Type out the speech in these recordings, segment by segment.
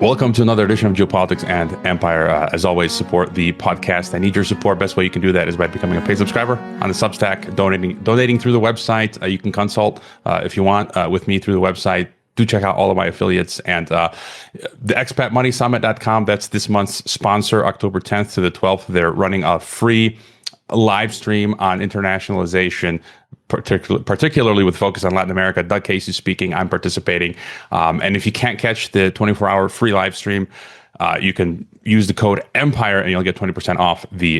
Welcome to another edition of Geopolitics and Empire. As always, support the podcast. I need your support. Best way you can do that is by becoming a paid subscriber on the Substack, donating through the website. You can consult if you want with me through the website. Do check out all of my affiliates and the expatmoneysummit.com. That's this month's sponsor, October 10th to the 12th. They're running a free live stream on internationalization, particularly with focus on Latin America. Doug Casey speaking. I'm participating. And if you can't catch the 24-hour free live stream, you can use the code EMPIRE and you'll get 20% off the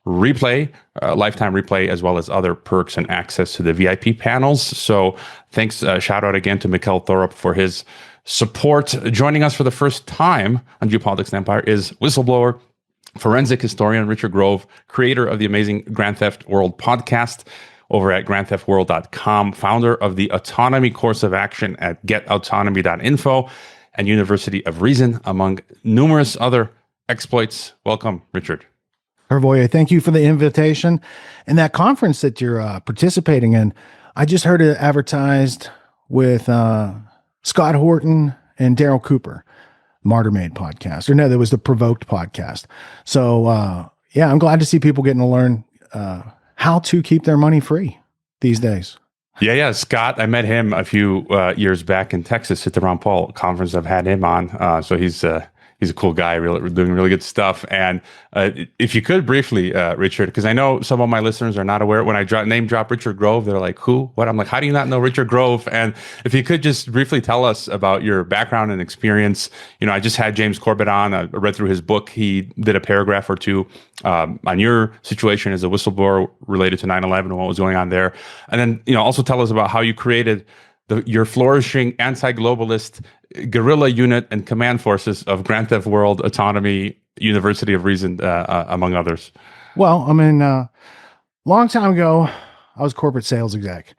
replay, lifetime replay, as well as other perks and access to the VIP panels. So thanks. Shout out again to Mikkel Thorup for his support. Joining us for the first time on Geopolitics and Empire is whistleblower, forensic historian Richard Grove, creator of the amazing Grand Theft World podcast over at grandtheftworld.com, founder of the Autonomy course of action at getautonomy.info, and University of Reason, among numerous other exploits. Welcome, Richard. Hervoye, thank you for the invitation. And that conference that you're participating in, I just heard it advertised with Scott Horton and Daryl Cooper, Martyr Made podcast. Or no, there was the Provoked podcast. So yeah, I'm glad to see people getting to learn how to keep their money free these days. Yeah. Scott, I met him a few years back in Texas at the Ron Paul conference. I've had him on. So he's a cool guy, doing really good stuff. And if you could briefly, Richard, because I know some of my listeners are not aware. When I name drop Richard Grove, they're like, who? What? I'm like, how do you not know Richard Grove? And if you could just briefly tell us about your background and experience. You know, I just had James Corbett on. I read through his book. He did a paragraph or two on your situation as a whistleblower related to 9/11 and what was going on there. And then, you know, also tell us about how you created your flourishing anti-globalist guerrilla unit and command forces of Grand Theft World, Autonomy, University of Reason, among others. Well, I mean, long time ago, I was corporate sales exec,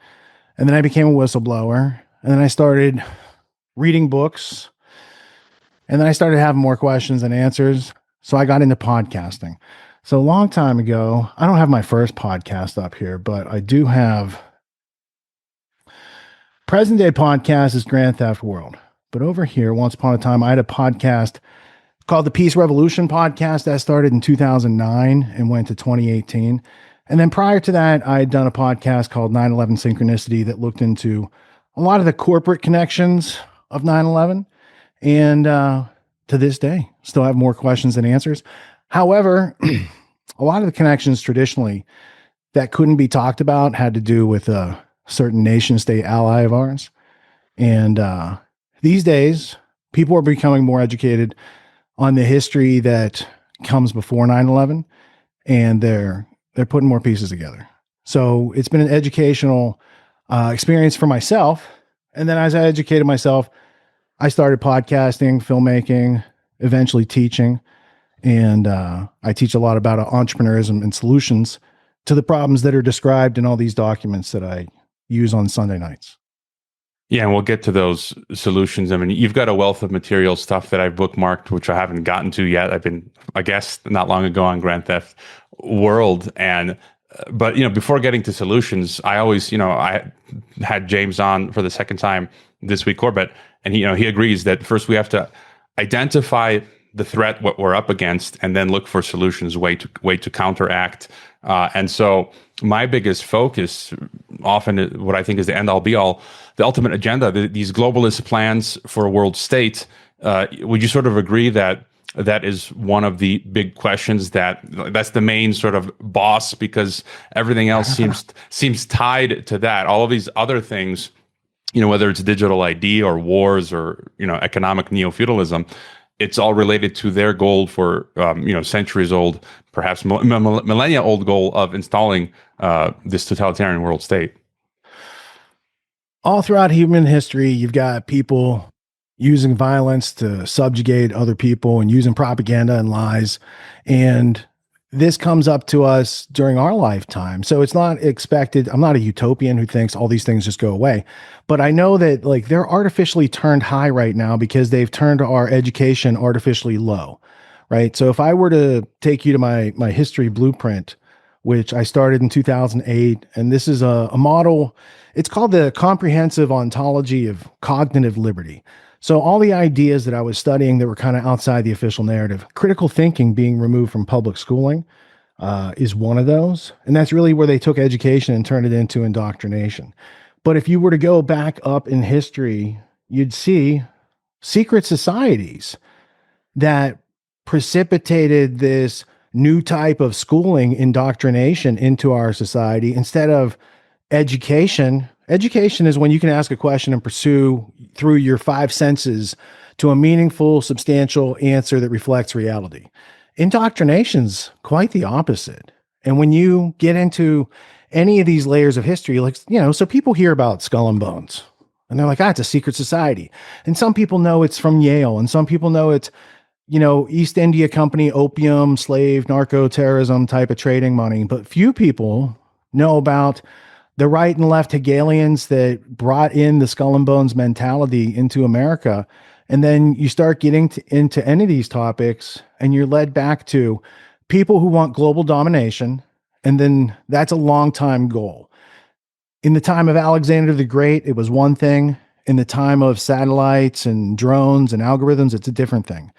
and then I became a whistleblower, and then I started reading books, and then I started having more questions than answers. So I got into podcasting. So a long time ago, I don't have my first podcast up here, but I do have present day podcast is Grand Theft World. But over here, once upon a time, I had a podcast called the Peace Revolution podcast that started in 2009 and went to 2018. And then prior to that, I had done a podcast called 9/11 Synchronicity that looked into a lot of the corporate connections of 9/11. And to this day, still have more questions than answers. However, a lot of the connections traditionally that couldn't be talked about had to do with a certain nation state ally of ours. And these days, people are becoming more educated on the history that comes before 9/11, and they're putting more pieces together. So it's been an educational experience for myself. And then as I educated myself, I started podcasting, filmmaking, eventually teaching. And I teach a lot about entrepreneurism and solutions to the problems that are described in all these documents that I use on Sunday nights. Yeah, and we'll get to those solutions. I mean, you've got a wealth of material, stuff that I've bookmarked, which I haven't gotten to yet. I've been a guest not long ago on Grand Theft World. And, but, you know, before getting to solutions, I always, you know, I had James on for the second time this week, Corbett, and he agrees that first we have to identify the threat, what we're up against, and then look for solutions, way to counteract. And so my biggest focus, often what I think is the end all be all, the ultimate agenda, these globalist plans for a world state. Would you sort of agree that that is one of the big questions, that's the main sort of boss, because everything else seems tied to that? All of these other things, you know, whether it's digital ID or wars or, you know, economic neo-feudalism, it's all related to their goal for, you know, centuries old, perhaps millennia old goal of installing this totalitarian world state. All throughout human history, you've got people using violence to subjugate other people and using propaganda and lies. And this comes up to us during our lifetime. So it's not expected. I'm not a utopian who thinks all these things just go away, but I know that like they're artificially turned high right now because they've turned our education artificially low, right? So if I were to take you to my history blueprint, which I started in 2008, and this is a model, it's called the Comprehensive Ontology of Cognitive Liberty. So all the ideas that I was studying that were kind of outside the official narrative, critical thinking being removed from public schooling is one of those. And that's really where they took education and turned it into indoctrination. But if you were to go back up in history, you'd see secret societies that precipitated this new type of schooling indoctrination into our society instead of education. Education is when you can ask a question and pursue through your five senses to a meaningful, substantial answer that reflects reality. Indoctrination's quite the opposite. And when you get into any of these layers of history, like, so people hear about Skull and Bones and they're like, it's a secret society. And some people know it's from Yale, and some people know it's, East India Company, opium, slave, narco terrorism type of trading money. But few people know about the right and left Hegelians that brought in the Skull and Bones mentality into America. And then you start getting into any of these topics and you're led back to people who want global domination. And then that's a long time goal. In the time of Alexander the Great, it was one thing. In the time of satellites and drones and algorithms, it's a different thing.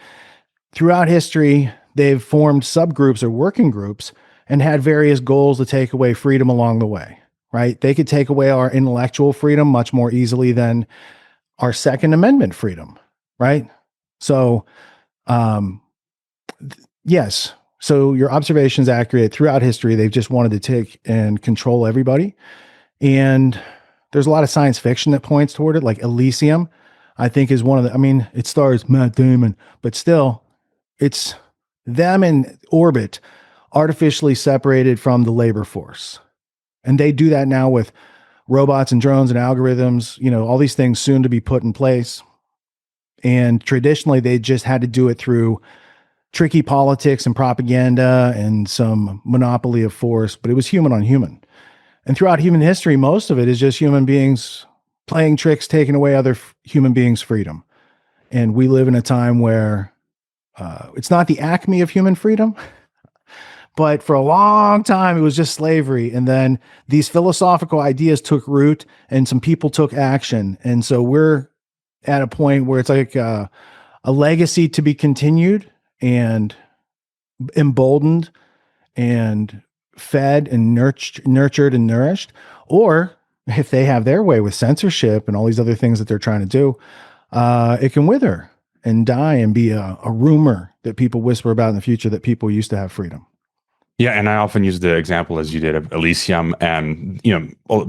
Throughout history, they've formed subgroups or working groups and had various goals to take away freedom along the way, right? They could take away our intellectual freedom much more easily than our Second Amendment freedom, right? So, yes. So your observation is accurate. Throughout history, they've just wanted to take and control everybody. And there's a lot of science fiction that points toward it, like Elysium, I think is one of the, it stars Matt Damon, but still, it's them in orbit, artificially separated from the labor force. And they do that now with robots and drones and algorithms, all these things soon to be put in place. And traditionally, they just had to do it through tricky politics and propaganda and some monopoly of force, but it was human on human. And throughout human history, most of it is just human beings playing tricks, taking away other human beings' freedom. And we live in a time where it's not the acme of human freedom, but for a long time, it was just slavery. And then these philosophical ideas took root and some people took action. And so we're at a point where it's like a legacy to be continued and emboldened and fed and nurtured and nourished. Or if they have their way with censorship and all these other things that they're trying to do, it can wither and die and be a rumor that people whisper about in the future that people used to have freedom. Yeah, and I often use the example, as you did, of Elysium, and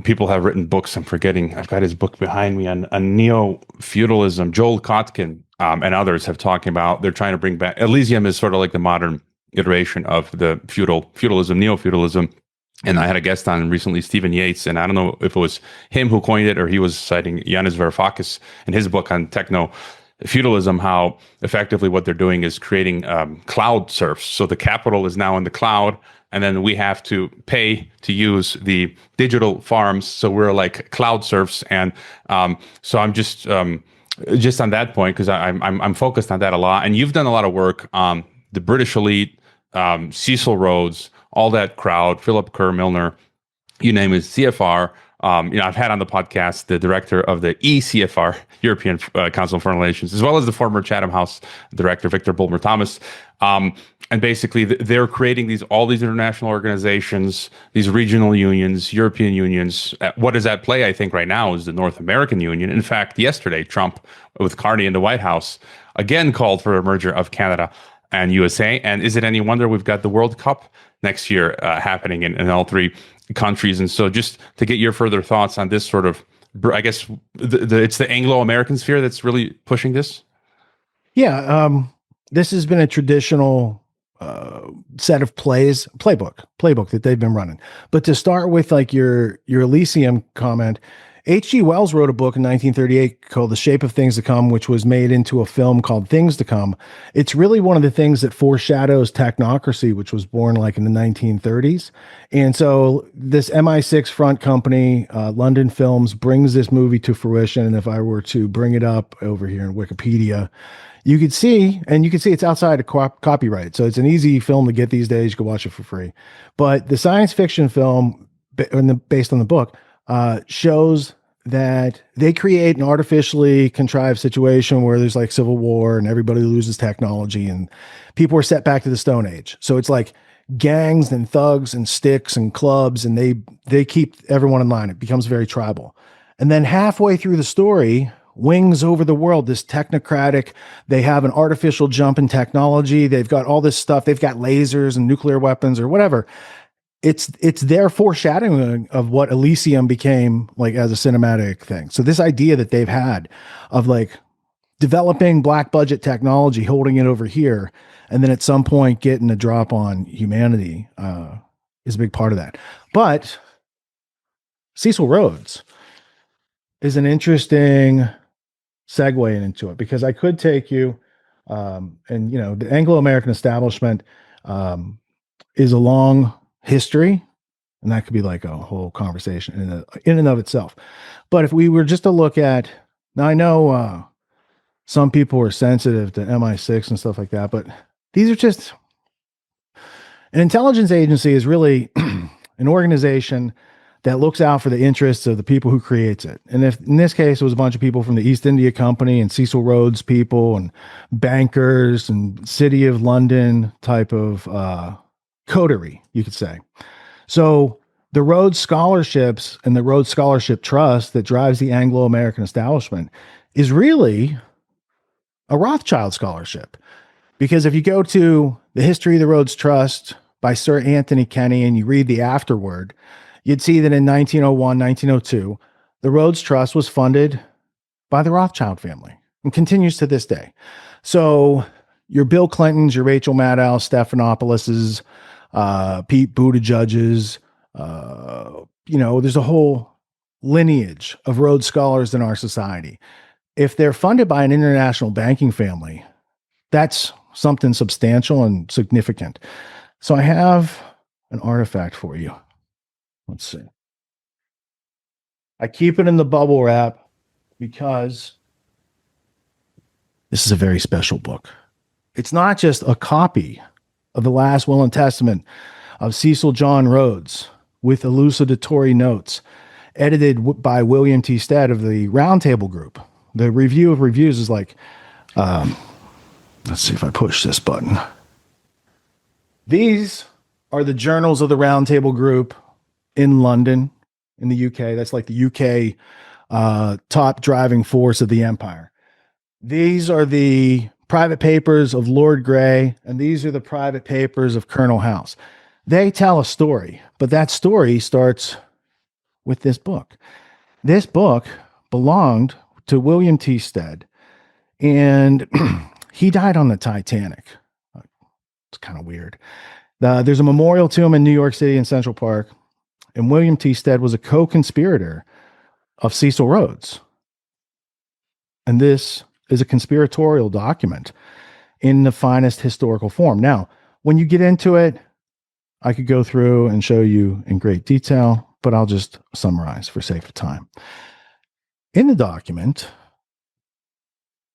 people have written books. I'm forgetting. I've got his book behind me on neo-feudalism. Joel Kotkin and others have talking about. They're trying to bring back Elysium is sort of like the modern iteration of the feudalism, neo-feudalism. And I had a guest on recently, Stephen Yates, and I don't know if it was him who coined it or he was citing Yanis Varoufakis in his book on techno-feudalism, how effectively what they're doing is creating cloud serfs. So the capital is now in the cloud, and then we have to pay to use the digital farms. So we're like cloud serfs. And so I'm just on that point, because I'm focused on that a lot. And you've done a lot of work on the British elite, Cecil Rhodes, all that crowd, Philip Kerr, Milner, you name it, CFR. I've had on the podcast the director of the ECFR, European Council on Foreign Relations, as well as the former Chatham House director, Victor Bulmer Thomas. And basically, they're creating all these international organizations, these regional unions, European unions. What is at play, I think, right now is the North American Union. In fact, yesterday, Trump, with Carney in the White House, again called for a merger of Canada and USA. And is it any wonder we've got the World Cup next year happening in all three countries? And so just to get your further thoughts on this sort of, I guess it's the Anglo-American sphere that's really pushing this. Yeah. This has been a traditional set of playbook that they've been running. But to start with, like your Elysium comment, H.G. Wells wrote a book in 1938 called The Shape of Things to Come, which was made into a film called Things to Come. It's really one of the things that foreshadows technocracy, which was born like in the 1930s. And so this MI6 front company, London Films, brings this movie to fruition. And if I were to bring it up over here in Wikipedia, you could see it's outside of copyright. So it's an easy film to get these days. You can watch it for free. But the science fiction film, based on the book, shows that they create an artificially contrived situation where there's like civil war and everybody loses technology and people are set back to the Stone Age. So it's like gangs and thugs and sticks and clubs, and they keep everyone in line. It becomes very tribal. And then halfway through the story, wings over the world, this technocratic, they have an artificial jump in technology. They've got all this stuff. They've got lasers and nuclear weapons or whatever. It's their foreshadowing of what Elysium became like as a cinematic thing. So this idea that they've had of like developing black budget technology, holding it over here, and then at some point getting a drop on humanity is a big part of that. But Cecil Rhodes is an interesting segue into it, because I could take you, and you know, the Anglo-American establishment is a long history, and that could be like a whole conversation in and of itself. But if we were just to look at, now I know some people are sensitive to MI6 and stuff like that, but these are just, an intelligence agency is really an organization that looks out for the interests of the people who creates it. And if in this case, it was a bunch of people from the East India Company and Cecil Rhodes people and bankers and City of London type of coterie, you could say. So the Rhodes Scholarships and the Rhodes Scholarship Trust that drives the Anglo-American establishment is really a Rothschild scholarship. Because if you go to the History of the Rhodes Trust by Sir Anthony Kenny and you read the afterword, you'd see that in 1901, 1902, the Rhodes Trust was funded by the Rothschild family and continues to this day. So your Bill Clintons, your Rachel Maddow, Stephanopoulos, Pete Buttigieg's, you know, there's a whole lineage of Rhodes Scholars in our society. If they're funded by an international banking family, that's something substantial and significant. So I have an artifact for you. Let's see. I keep it in the bubble wrap because this is a very special book. It's not just a copy of the last will and testament of Cecil John Rhodes with elucidatory notes, edited by William T. Stead of the Roundtable Group. The review of reviews is like, let's see if I push this button. These are the journals of the Roundtable Group in London, in the UK. That's like the UK top driving force of the empire. These are the private papers of Lord Grey, and these are the private papers of Colonel House. They tell a story, but that story starts with this book. This book belonged to William T. Stead, and he died on the Titanic. It's kind of weird. There's a memorial to him in New York City in Central Park, and William T. Stead was a co-conspirator of Cecil Rhodes. And this is a conspiratorial document in the finest historical form. Now, when you get into it, I could go through and show you in great detail, but I'll just summarize for sake of time. In the document,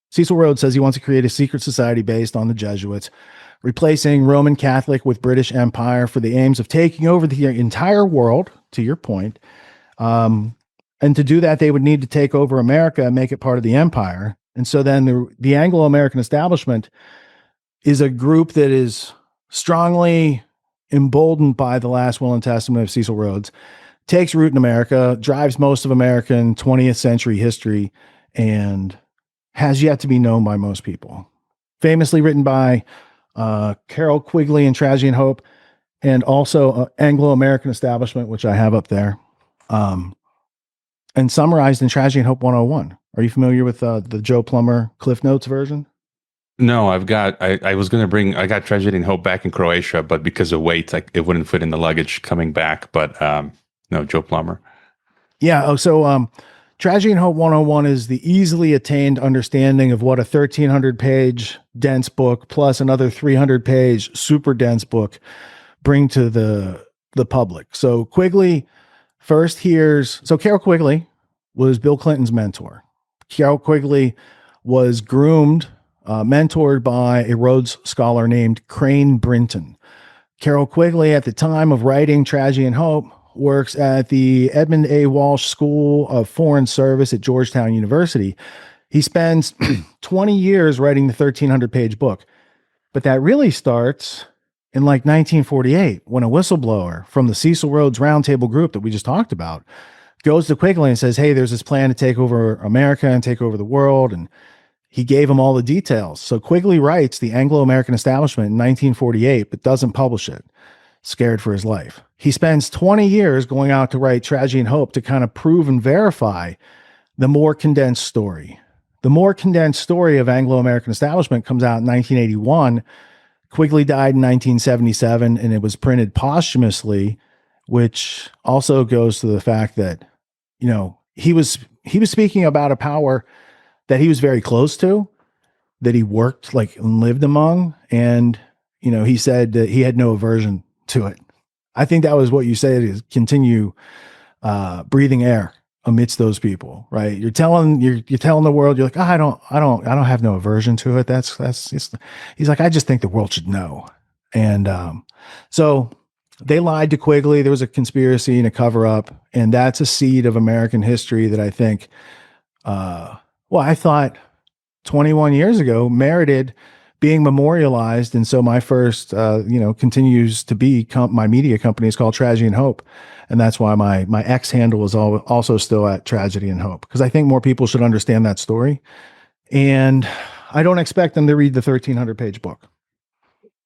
Cecil Rhodes says he wants to create a secret society based on the Jesuits, replacing Roman Catholic with British Empire for the aims of taking over the entire world, to your point. And to do that, they would need to take over America and make it part of the empire. And so then the Anglo-American establishment is a group that is strongly emboldened by the last will and testament of Cecil Rhodes, takes root in America, drives most of American 20th century history, and has yet to be known by most people. Famously written by Carol Quigley in Tragedy and Hope, and also Anglo-American Establishment, which I have up there, and summarized in Tragedy and Hope 101. Are you familiar with the Joe Plummer Cliff Notes version? No, I got Tragedy and Hope back in Croatia, but because of weight, it wouldn't fit in the luggage coming back. But no, Joe Plummer. Yeah. Oh, so Tragedy and Hope 101 is the easily attained understanding of what a 1,300-page dense book plus another 300-page super dense book bring to the public. So Quigley first hears, so Carol Quigley was Bill Clinton's mentor. Carol Quigley was groomed, mentored by a Rhodes scholar named Crane Brinton. Carol Quigley, at the time of writing Tragedy and Hope, works at the Edmund A. Walsh School of Foreign Service at Georgetown University. He spends 20 years writing the 1,300-page book. But that really starts in like 1948 when a whistleblower from the Cecil Rhodes Roundtable group that we just talked about goes to Quigley and says, hey, there's this plan to take over America and take over the world. And he gave him all the details. So Quigley writes the Anglo-American Establishment in 1948, but doesn't publish it, scared for his life. He spends 20 years going out to write Tragedy and Hope to kind of prove and verify the more condensed story. The more condensed story of Anglo-American Establishment comes out in 1981. Quigley died in 1977, and it was printed posthumously, which also goes to the fact that, you know, he was speaking about a power that he was very close to, that he worked like and lived among. And, you know, he said that he had no aversion to it. I think that was what you said, is continue breathing air amidst those people, right? You're telling the world, you're like, oh, I don't have no aversion to it. That's just, he's like, I just think the world should know. And so they lied to Quigley. There was a conspiracy and a cover up, and that's a seed of American history that I think, I thought 21 years ago merited being memorialized. And so my first, continues to be my media company is called Tragedy and Hope. And that's why my X handle is also still at Tragedy and Hope, because I think more people should understand that story. And I don't expect them to read the 1,300-page book.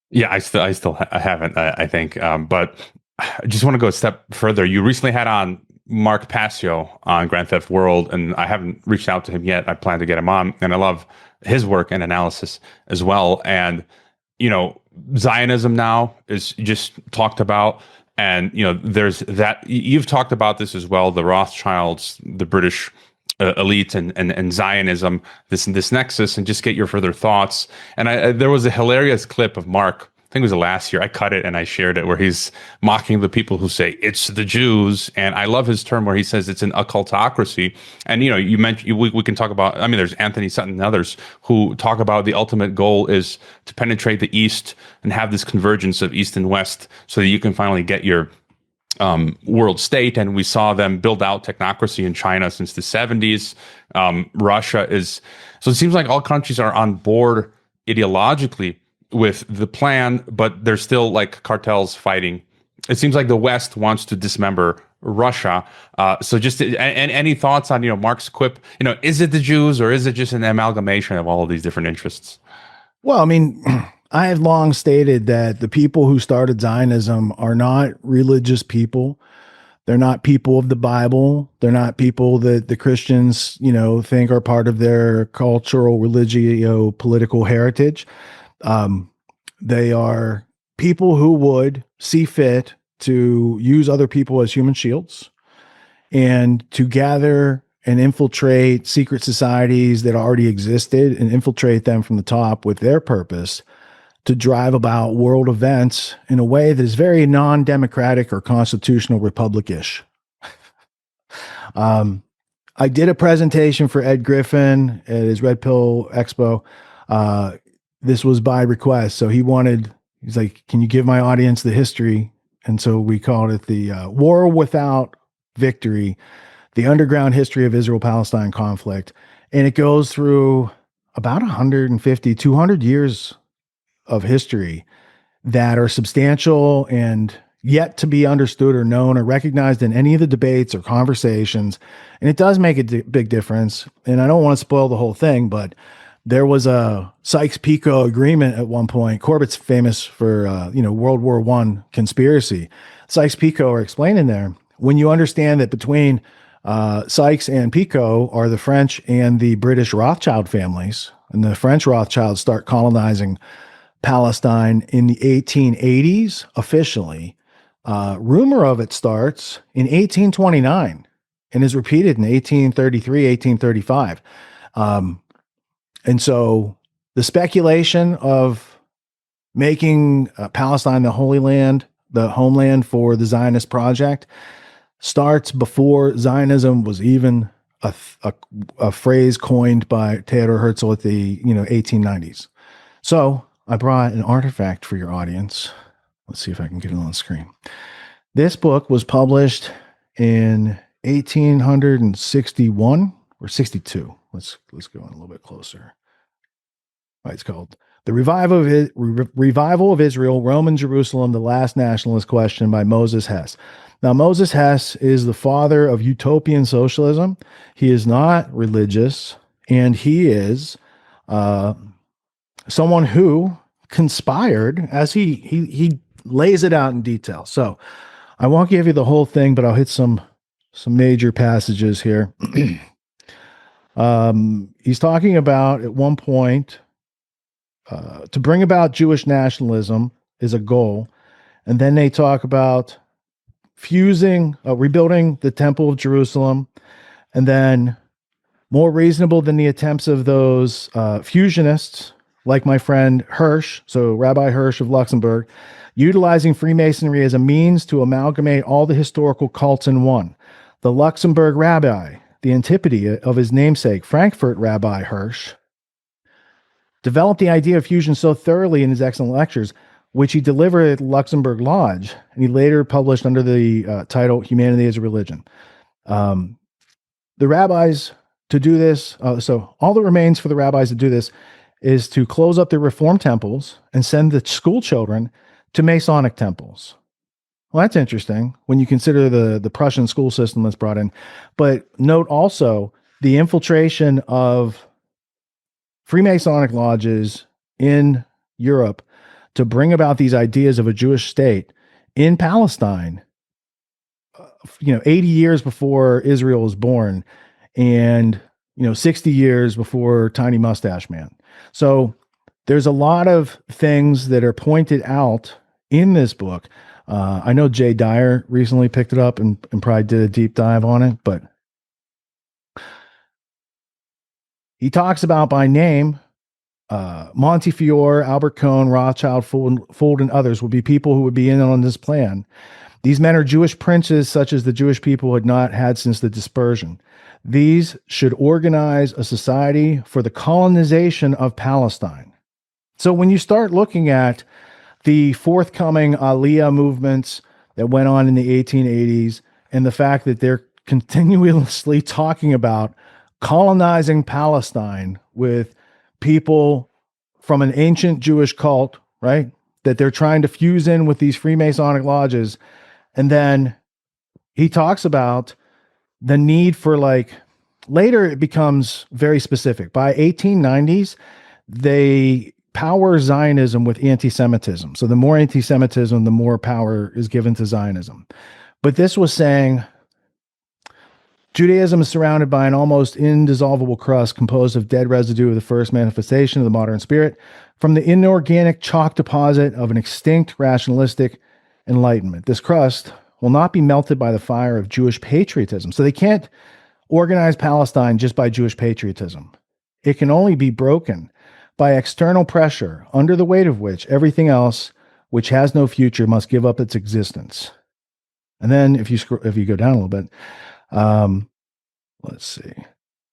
Yeah, I still haven't, I think. But I just want to go a step further. You recently had on Mark Passio on Grand Theft World, and I haven't reached out to him yet. I plan to get him on, and I love his work and analysis as well. And, you know, Zionism now is just talked about. And, you know, there's that, you've talked about this as well, the Rothschilds, the British elite and Zionism, this nexus, and just get your further thoughts. And there was a hilarious clip of Mark, I think it was last year, I cut it and I shared it, where he's mocking the people who say it's the Jews. And I love his term where he says it's an occultocracy. And, you know, you mentioned, we can talk about, I mean, there's Anthony Sutton and others who talk about the ultimate goal is to penetrate the East and have this convergence of East and West so that you can finally get your world state. And we saw them build out technocracy in China since the 70s. Russia is, so it seems like all countries are on board ideologically with the plan, but there's still like cartels fighting. It seems like the West wants to dismember Russia. So just any thoughts on, you know, Mark's quip, you know, is it the Jews or is it just an amalgamation of all of these different interests? Well, I mean, I have long stated that the people who started Zionism are not religious people. They're not people of the Bible. They're not people that the Christians, you know, think are part of their cultural, religio-political heritage. They are people who would see fit to use other people as human shields and to gather and infiltrate secret societies that already existed and infiltrate them from the top with their purpose to drive about world events in a way that is very non-democratic or constitutional republic-ish. I did a presentation for Ed Griffin at his Red Pill Expo. This was by request. So he's like, can you give my audience the history? And so we called it the War Without Victory, the underground history of Israel-Palestine conflict. And it goes through about 150, 200 years of history that are substantial and yet to be understood or known or recognized in any of the debates or conversations. And it does make a big difference. And I don't want to spoil the whole thing, but there was a Sykes-Picot agreement at one point. Corbett's famous for, World War I conspiracy. Sykes-Picot are explaining there, when you understand that between Sykes and Picot are the French and the British Rothschild families, and the French Rothschilds start colonizing Palestine in the 1880s officially. Rumor of it starts in 1829 and is repeated in 1833, 1835. And so the speculation of making Palestine the Holy Land, the homeland for the Zionist project, starts before Zionism was even a phrase coined by Theodor Herzl at the 1890s. So I brought an artifact for your audience. Let's see if I can get it on the screen. This book was published in 1861 or 62. Let's go in a little bit closer. All right, it's called The Revival of Israel, Rome and Jerusalem, the Last Nationalist Question by Moses Hess. Now, Moses Hess is the father of utopian socialism. He is not religious, and he is someone who conspired, as he lays it out in detail. So I won't give you the whole thing, but I'll hit some major passages here. He's talking about at one point to bring about Jewish nationalism is a goal. And then they talk about rebuilding the Temple of Jerusalem, and then more reasonable than the attempts of those fusionists, like my friend Hirsch, so Rabbi Hirsch of Luxembourg, utilizing Freemasonry as a means to amalgamate all the historical cults in one. The Luxembourg rabbi, the antipode of his namesake, Frankfurt Rabbi Hirsch, developed the idea of fusion so thoroughly in his excellent lectures, which he delivered at Luxembourg Lodge, and he later published under the title Humanity as a Religion. The rabbis to do this, so all that remains for the rabbis to do this is to close up their Reformed temples and send the school children to Masonic temples. Well, that's interesting when you consider the Prussian school system that's brought in. But note also the infiltration of Freemasonic lodges in Europe to bring about these ideas of a Jewish state in Palestine, 80 years before Israel was born, and 60 years before Tiny Mustache Man. So there's a lot of things that are pointed out in this book. I know Jay Dyer recently picked it up and probably did a deep dive on it, but he talks about by name Montefiore, Albert Cohn, Rothschild, Fould, and others would be people who would be in on this plan. These men are Jewish princes, such as the Jewish people had not had since the dispersion. These should organize a society for the colonization of Palestine. So when you start looking at the forthcoming Aliyah movements that went on in the 1880s, and the fact that they're continuously talking about colonizing Palestine with people from an ancient Jewish cult, right? That they're trying to fuse in with these Freemasonic lodges. And then he talks about the need for later it becomes very specific. By 1890s, they power Zionism with anti-Semitism. So the more anti-Semitism, the more power is given to Zionism. But this was saying Judaism is surrounded by an almost indissoluble crust composed of dead residue of the first manifestation of the modern spirit from the inorganic chalk deposit of an extinct rationalistic enlightenment. This crust will not be melted by the fire of Jewish patriotism. So they can't organize Palestine just by Jewish patriotism. It can only be broken by external pressure, under the weight of which everything else, which has no future, must give up its existence. And then if you go down a little bit, let's see.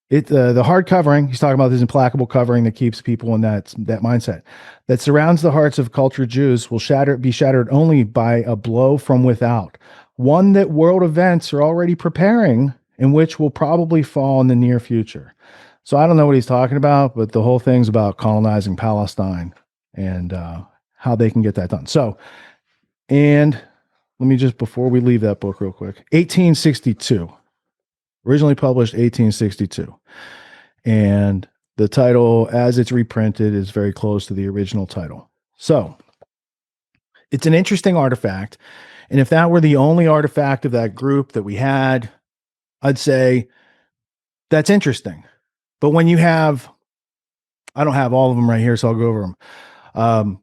The hard covering, he's talking about this implacable covering that keeps people in that mindset that surrounds the hearts of cultured Jews will be shattered only by a blow from without, one that world events are already preparing and which will probably fall in the near future. So I don't know what he's talking about, but the whole thing's about colonizing Palestine and how they can get that done. So, and let me just, before we leave that book real quick, 1862. Originally published 1862. And the title, as it's reprinted, is very close to the original title. So it's an interesting artifact. And if that were the only artifact of that group that we had, I'd say that's interesting. But when you have, I don't have all of them right here, so I'll go over them.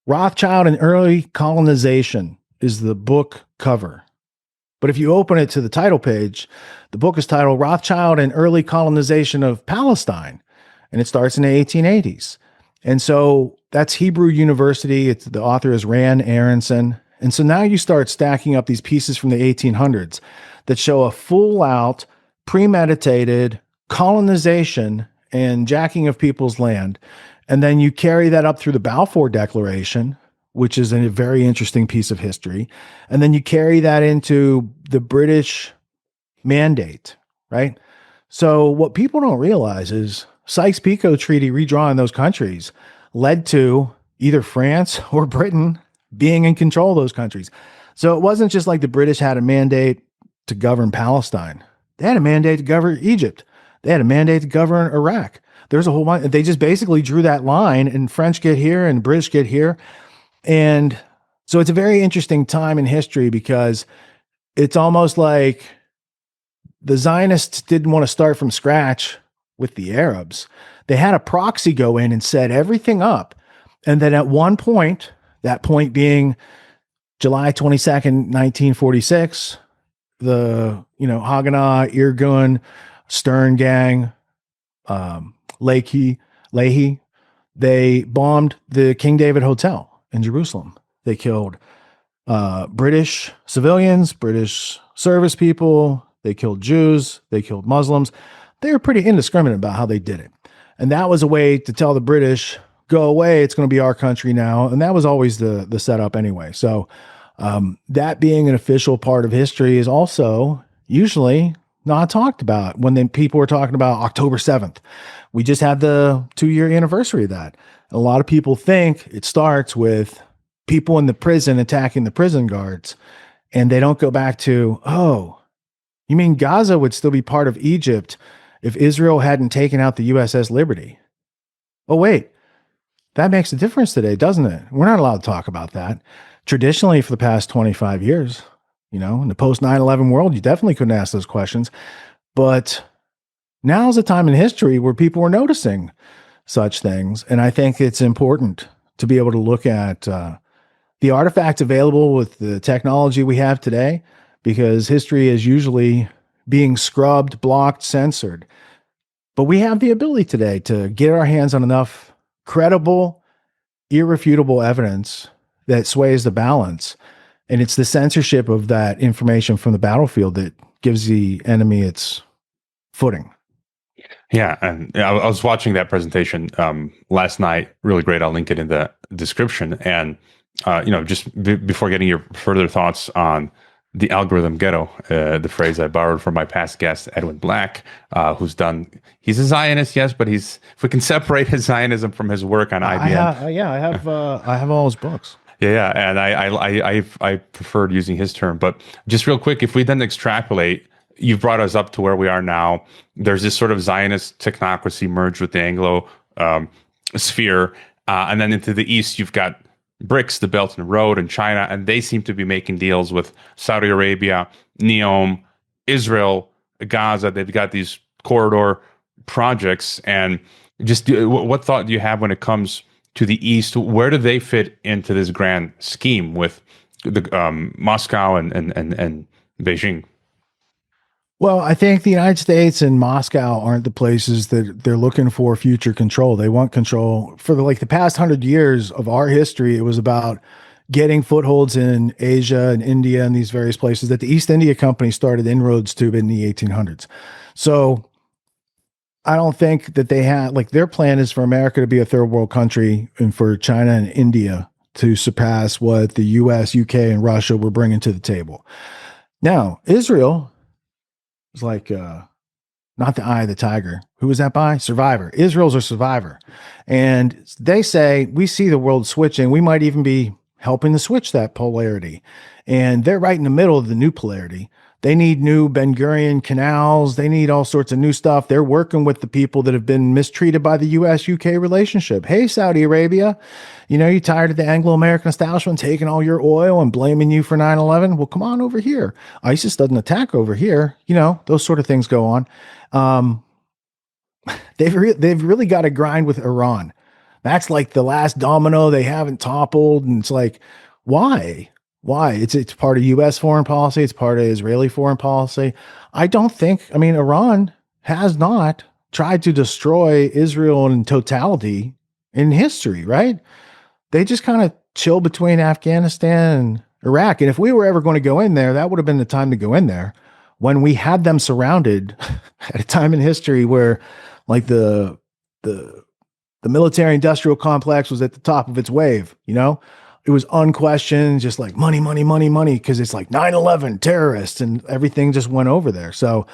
Rothschild and Early Colonization is the book cover. But if you open it to the title page, the book is titled Rothschild and Early Colonization of Palestine, and it starts in the 1880s. And so that's Hebrew University. The author is Rand Aronson. And so now you start stacking up these pieces from the 1800s that show a full-out, premeditated colonization and jacking of people's land. And then you carry that up through the Balfour Declaration, which is a very interesting piece of history. And then you carry that into the British mandate, right? So what people don't realize is Sykes-Picot Treaty redrawing those countries led to either France or Britain being in control of those countries. So it wasn't just like the British had a mandate to govern Palestine. They had a mandate to govern Egypt. They had a mandate to govern Iraq. There's a whole bunch. They just basically drew that line, and French get here and British get here. And so it's a very interesting time in history because it's almost like the Zionists didn't want to start from scratch with the Arabs. They had a proxy go in and set everything up. And then at one point, that point being July 22nd, 1946, the, Haganah, Irgun, Stern Gang, Leahy, they bombed the King David Hotel in Jerusalem. They killed British civilians, British service people. They killed Jews. They killed Muslims. They were pretty indiscriminate about how they did it. And that was a way to tell the British, go away, it's going to be our country now. And that was always the setup anyway. So that being an official part of history is also usually not talked about when people were talking about October 7th. We just had the 2-year anniversary of that. A lot of people think it starts with people in the prison attacking the prison guards, and they don't go back to, oh, you mean Gaza would still be part of Egypt if Israel hadn't taken out the USS Liberty? Oh, wait, that makes a difference today, doesn't it? We're not allowed to talk about that. Traditionally, for the past 25 years, in the post 9/11 world, you definitely couldn't ask those questions. But now's a time in history where people are noticing such things. And I think it's important to be able to look at the artifacts available with the technology we have today, because history is usually being scrubbed, blocked, censored. But we have the ability today to get our hands on enough credible, irrefutable evidence that sways the balance. And it's the censorship of that information from the battlefield that gives the enemy its footing. Yeah, and I was watching that presentation last night. Really great. I'll link it in the description. And just before getting your further thoughts on the algorithm ghetto, the phrase I borrowed from my past guest Edwin Black, he's a Zionist, yes, but if we can separate his Zionism from his work on IBM, I have all his books. Yeah, and I preferred using his term. But just real quick, if we then extrapolate, you've brought us up to where we are now. There's this sort of Zionist technocracy merged with the Anglo sphere, and then into the east, you've got BRICS, the Belt and Road, and China, and they seem to be making deals with Saudi Arabia, NEOM, Israel, Gaza. They've got these corridor projects. And just what thought do you have when it comes to the east? Where do they fit into this grand scheme with the Moscow and Beijing? Well, I think the United States and Moscow aren't the places that they're looking for future control. They want control for the past 100 years of our history. It was about getting footholds in Asia and India and these various places that the East India Company started inroads to in the 1800s. So I don't think that they had, their plan is for America to be a third world country and for China and India to surpass what the US, UK, and Russia were bringing to the table. Now, Israel is not the eye of the tiger. Who was that by? Survivor. Israel's a survivor. And they say, we see the world switching. We might even be helping to switch that polarity. And they're right in the middle of the new polarity. They need new Ben Gurion canals. They need all sorts of new stuff. They're working with the people that have been mistreated by the US-UK relationship. Hey, Saudi Arabia, you tired of the Anglo-American establishment taking all your oil and blaming you for 9/11? Well, come on over here. ISIS doesn't attack over here. Those sort of things go on. They've really got to grind with Iran. That's like the last domino they haven't toppled. And it's like, why? Why? It's part of U.S. foreign policy. It's part of Israeli foreign policy. Iran has not tried to destroy Israel in totality in history, right? They just kind of chill between Afghanistan and Iraq. And if we were ever going to go in there, that would have been the time to go in there when we had them surrounded at a time in history where the military industrial complex was at the top of its wave. it was unquestioned, just like money, money, money, money, because it's like 9/11 terrorists and everything just went over there. So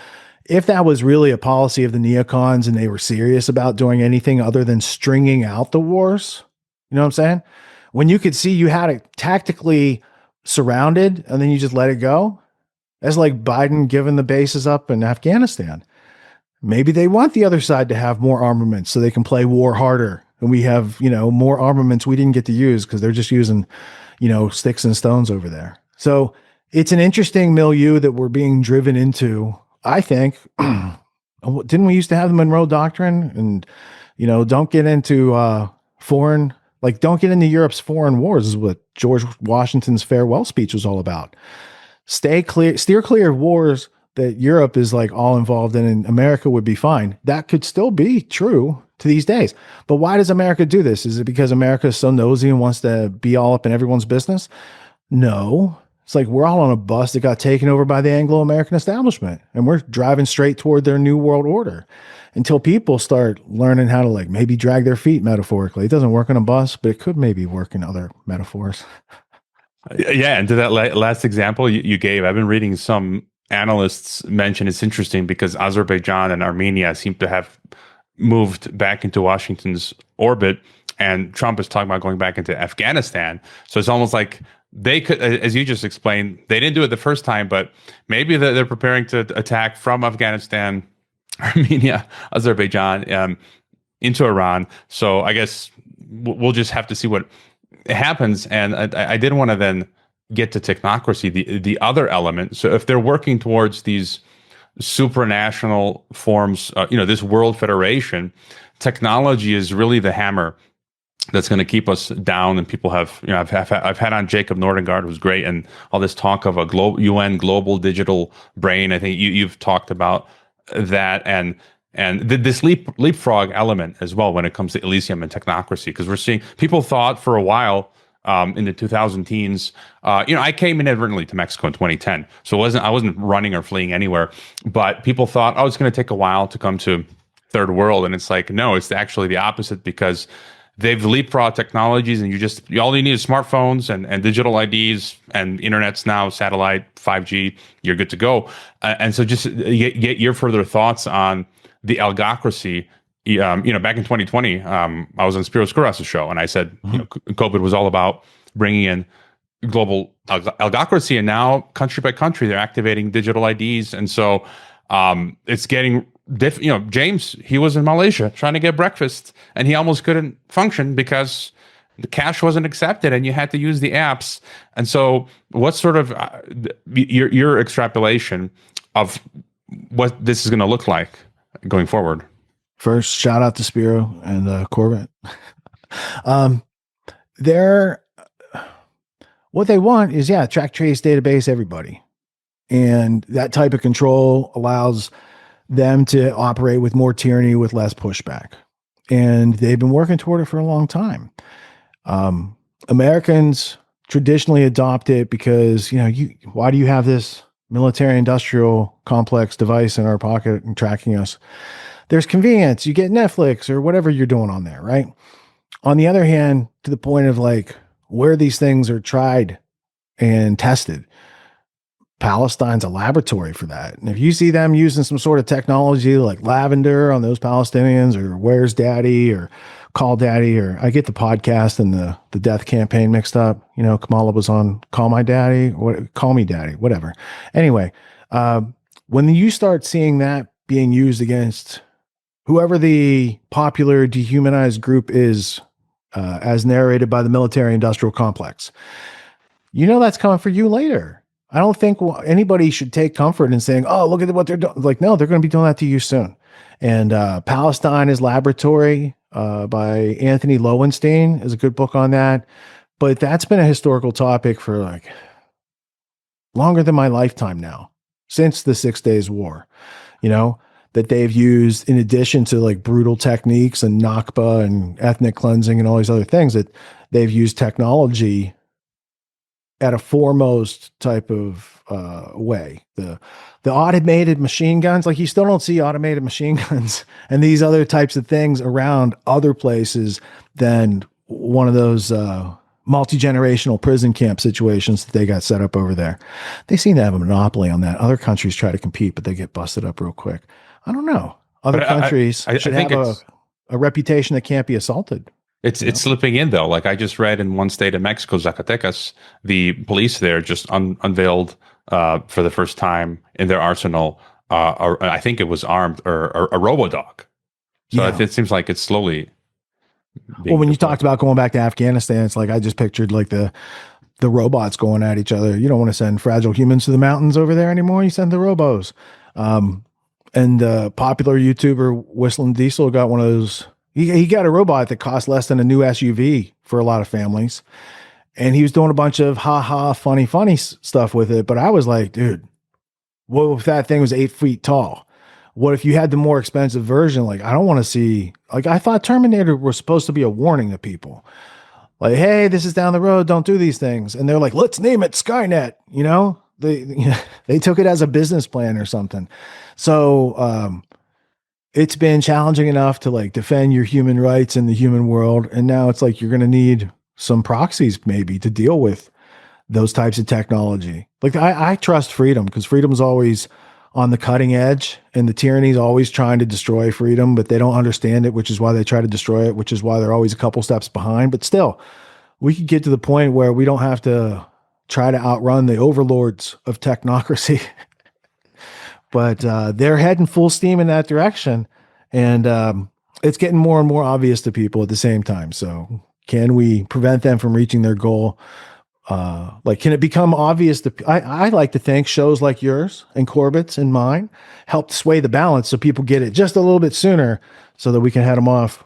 if that was really a policy of the neocons and they were serious about doing anything other than stringing out the wars, you know what I'm saying? When you could see you had it tactically surrounded and then you just let it go, that's like Biden giving the bases up in Afghanistan. Maybe they want the other side to have more armaments so they can play war harder. And we have, more armaments we didn't get to use because they're just using, sticks and stones over there. So it's an interesting milieu that we're being driven into, I think. Didn't we used to have the Monroe Doctrine? And, don't get into don't get into Europe's foreign wars is what George Washington's farewell speech was all about. Steer clear of wars that Europe is like all involved in and America would be fine. That could still be true to these days. But why does America do this? Is it because America is so nosy and wants to be all up in everyone's business? No. It's like we're all on a bus that got taken over by the Anglo-American establishment and we're driving straight toward their new world order until people start learning how to like maybe drag their feet metaphorically. It doesn't work on a bus, but it could maybe work in other metaphors. Yeah, and to that last example you gave, I've been reading some analysts mention it's interesting because Azerbaijan and Armenia seem to have moved back into Washington's orbit, and Trump is talking about going back into Afghanistan. So it's almost like they could, as you just explained, they didn't do it the first time, but maybe they're preparing to attack from Afghanistan, Armenia, Azerbaijan, into Iran. So I guess we'll just have to see what happens. And I did want to then get to technocracy, the other element. So if they're working towards these supranational forms, this world federation, technology is really the hammer that's going to keep us down. And people have, I've had on Jacob Nordengard, who's great, and all this talk of a UN global digital brain. I think you've talked about that, and this leapfrog element as well when it comes to Elysium and technocracy, because we're seeing people thought for a while in the 2000 teens. I came inadvertently to Mexico in 2010, so I wasn't running or fleeing anywhere. But people thought, it's going to take a while to come to third world, and it's like, no, it's actually the opposite, because they've leapfrogged technologies, and all you need is smartphones and digital IDs and internet's now satellite 5G. You're good to go. And so just get your further thoughts on the algocracy. Back in 2020, I was on Spiro Skouras' show, and I said, COVID was all about bringing in global algocracy, and now country by country, they're activating digital IDs. And so it's getting James, he was in Malaysia trying to get breakfast, and he almost couldn't function because the cash wasn't accepted, and you had to use the apps. And so what's sort of your extrapolation of what this is going to look like going forward? First, shout out to Spiro and Corbett. What they want is, track, trace, database, everybody. And that type of control allows them to operate with more tyranny, with less pushback. And they've been working toward it for a long time. Americans traditionally adopt it because, why do you have this military industrial complex device in our pocket and tracking us? There's convenience. You get Netflix or whatever you're doing on there, right? On the other hand, to the point of like where these things are tried and tested, Palestine's a laboratory for that. And if you see them using some sort of technology like lavender on those Palestinians, or Where's Daddy, or Call Daddy, or I get the podcast and the death campaign mixed up. Kamala was on Call My Daddy, or Call Me Daddy, whatever. Anyway, when you start seeing that being used against whoever the popular dehumanized group is, as narrated by the military industrial complex, that's coming for you later. I don't think anybody should take comfort in saying, look at what they're doing. Like, no, they're going to be doing that to you soon. And Palestine is Laboratory by Anthony Lowenstein is a good book on that. But that's been a historical topic for like longer than my lifetime now, since the 6 Days War, that they've used, in addition to like brutal techniques and Nakba and ethnic cleansing and all these other things, that they've used technology at a foremost type of way. The automated machine guns, like you still don't see automated machine guns and these other types of things around other places than one of those multi-generational prison camp situations that they got set up over there. They seem to have a monopoly on that. Other countries try to compete, but they get busted up real quick. I don't know. Other But countries I should think have a reputation that can't be assaulted. it's slipping in though. Like I just read in one state of Mexico, Zacatecas, the police there just unveiled for the first time in their arsenal. I think it was armed or a robo dog. So Yeah. it seems like it's slowly. Well, when you deployed. talked about going back to Afghanistan, it's like I just pictured like the robots going at each other. You don't want to send fragile humans to the mountains over there anymore. You send the robos. And popular YouTuber Whistling Diesel got one of those. He got a robot that cost less than a new SUV for a lot of families. And he was doing a bunch of funny stuff with it. But I was like, dude, what if that thing was 8 feet tall? What if you had the more expensive version? Like, I don't want to see, like, I thought Terminator was supposed to be a warning to people. Like, hey, this is down the road. Don't do these things. And they're like, let's name it Skynet. They took it as a business plan or something. So, it's been challenging enough to like defend your human rights in the human world. And now it's like, you're going to need some proxies maybe to deal with those types of technology. Like I trust freedom because freedom's always on the cutting edge and the tyranny's always trying to destroy freedom, but they don't understand it, which is why they try to destroy it, which is why they're always a couple steps behind. But still, we could get to the point where we don't have to try to outrun the overlords of technocracy. But they're heading full steam in that direction. And it's getting more and more obvious to people at the same time. So can we prevent them from reaching their goal? Can it become obvious to, I like to think shows like yours and Corbett's and mine help sway the balance so people get it just a little bit sooner so that we can head them off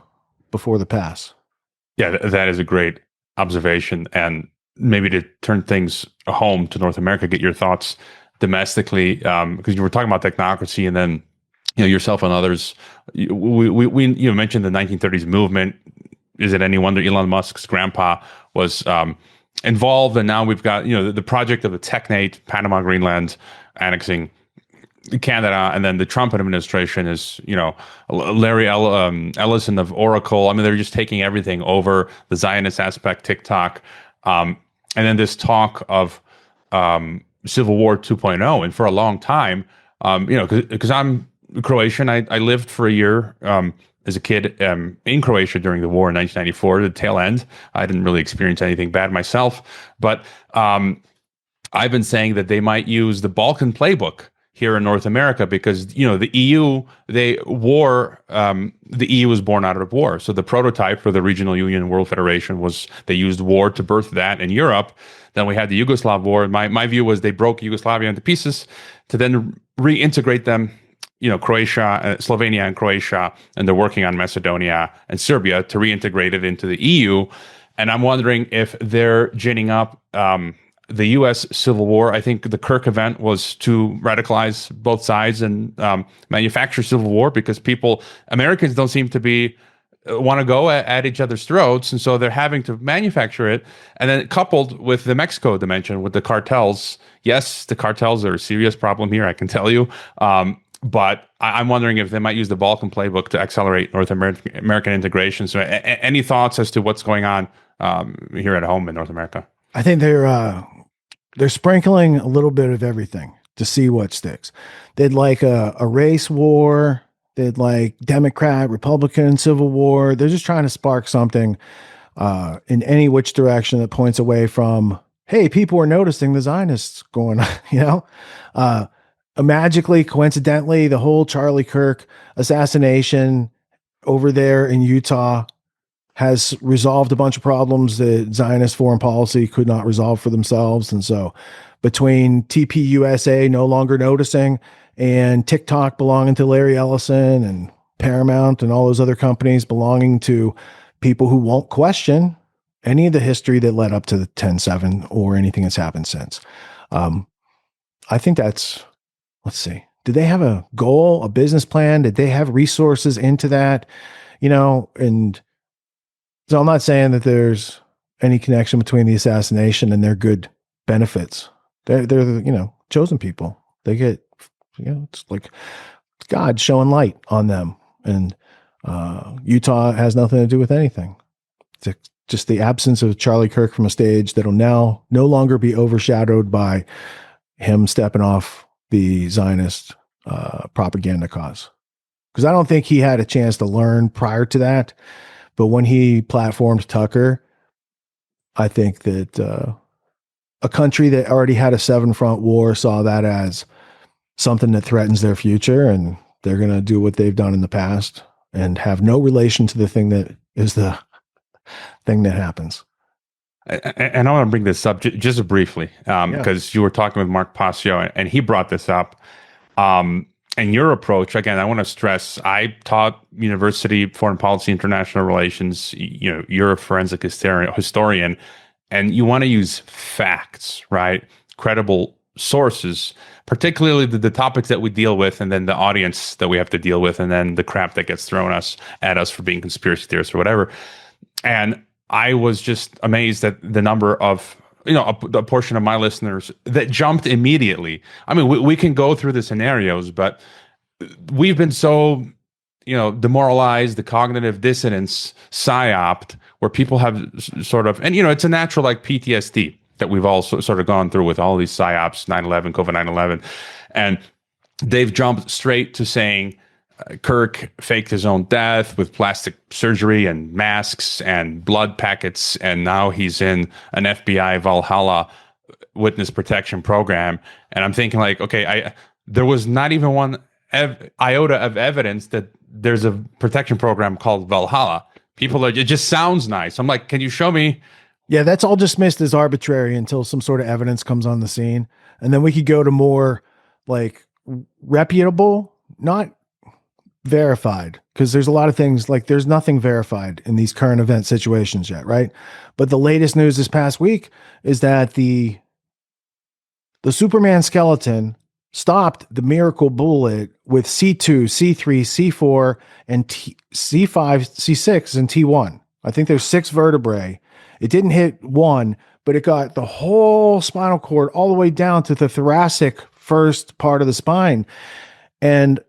before the pass. Yeah, that is a great observation. And maybe to turn things home to North America, get your thoughts domestically, because you were talking about technocracy and then, yourself and others, we mentioned the 1930s movement. Is it any wonder Elon Musk's grandpa was involved? And now we've got, the project of the technate, Panama, Greenland, annexing Canada. And then the Trump administration is, Larry Ellison of Oracle. I mean, they're just taking everything over, the Zionist aspect, TikTok. And then this talk of Civil War 2.0. And for a long time, because I'm Croatian, I lived for a year as a kid in Croatia during the war in 1994, the tail end. I didn't really experience anything bad myself, but I've been saying that they might use the Balkan playbook here in North America because, the EU, the EU was born out of war. So the prototype for the Regional Union and World Federation was they used war to birth that in Europe. Then we had the Yugoslav war. And my view was they broke Yugoslavia into pieces to then reintegrate them, Croatia, Slovenia and Croatia, and they're working on Macedonia and Serbia to reintegrate it into the EU. And I'm wondering if they're ginning up the U.S. Civil War. I think the Kirk event was to radicalize both sides and manufacture civil war because Americans don't seem to want to go at each other's throats. And so they're having to manufacture it. And then coupled with the Mexico dimension, with the cartels. Yes, the cartels are a serious problem here, I can tell you. But I'm wondering if they might use the Balkan playbook to accelerate North American integration. So any thoughts as to what's going on here at home in North America? I think they're sprinkling a little bit of everything to see what sticks. They'd like a race war. They'd like Democrat, Republican civil war. They're just trying to spark something in any which direction that points away from, hey, people are noticing the Zionists going on, magically, coincidentally, the whole Charlie Kirk assassination over there in Utah has resolved a bunch of problems that Zionist foreign policy could not resolve for themselves. And so between TPUSA no longer noticing and TikTok belonging to Larry Ellison and Paramount and all those other companies belonging to people who won't question any of the history that led up to the 10/7 or anything that's happened since. I think that's, let's see, did they have a goal, a business plan? Did they have resources into that? And so I'm not saying that there's any connection between the assassination and their good benefits. They're the, chosen people. They get, it's like God showing light on them. And Utah has nothing to do with anything. just the absence of Charlie Kirk from a stage that'll now no longer be overshadowed by him stepping off the Zionist propaganda cause. Because I don't think he had a chance to learn prior to that. But when he platformed Tucker, I think that a country that already had a seven-front war saw that as something that threatens their future, and they're going to do what they've done in the past and have no relation to the thing that is the thing that happens. And I want to bring this up just briefly because you were talking with Mark Passio, and he brought this up. And your approach, again, I want to stress, I taught university foreign policy, international relations. You know, you're a forensic historian, and you want to use facts, right? Credible sources, particularly the topics that we deal with, and then the audience that we have to deal with, and then the crap that gets thrown at us for being conspiracy theorists or whatever. And I was just amazed at the number of, a portion of my listeners that jumped immediately. I mean, we can go through the scenarios, but we've been so, demoralized, the cognitive dissonance, psyoped, where people have sort of, and, it's a natural like PTSD that we've all sort of gone through with all these psyops, 9/11, COVID 9/11. And they've jumped straight to saying, Kirk faked his own death with plastic surgery and masks and blood packets, and now he's in an FBI Valhalla witness protection program. And I'm thinking, like, okay, there was not even one iota of evidence that there's a protection program called Valhalla. It just sounds nice. I'm like, can you show me? Yeah, that's all dismissed as arbitrary until some sort of evidence comes on the scene, and then we could go to more like reputable, not verified, because there's a lot of things like there's nothing verified in these current event situations yet, right? But the latest news this past week is that the Superman skeleton stopped the miracle bullet with C2, C3, C4, and C5, C6, and T1. I think there's 6 vertebrae. It didn't hit one, but it got the whole spinal cord all the way down to the thoracic first part of the spine. And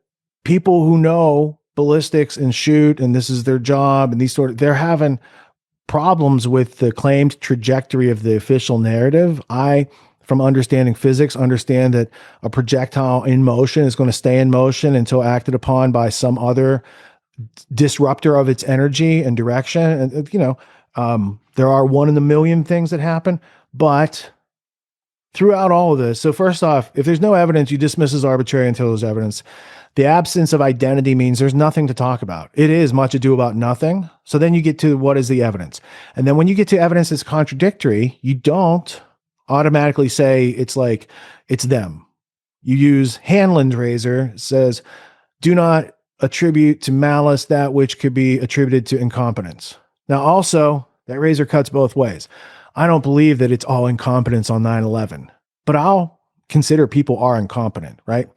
people who know ballistics and shoot, and this is their job, and they're having problems with the claimed trajectory of the official narrative. From understanding physics, understand that a projectile in motion is going to stay in motion until acted upon by some other disruptor of its energy and direction. And, there are 1 in a million things that happen, but throughout all of this, so first off, if there's no evidence, you dismiss as arbitrary until there's evidence. The absence of identity means there's nothing to talk about. It is much ado about nothing. So then you get to what is the evidence. And then when you get to evidence that's contradictory, you don't automatically say it's like, it's them. You use Hanlon's razor, says, do not attribute to malice that which could be attributed to incompetence. Now also, that razor cuts both ways. I don't believe that it's all incompetence on 9/11, but I'll consider people are incompetent, right?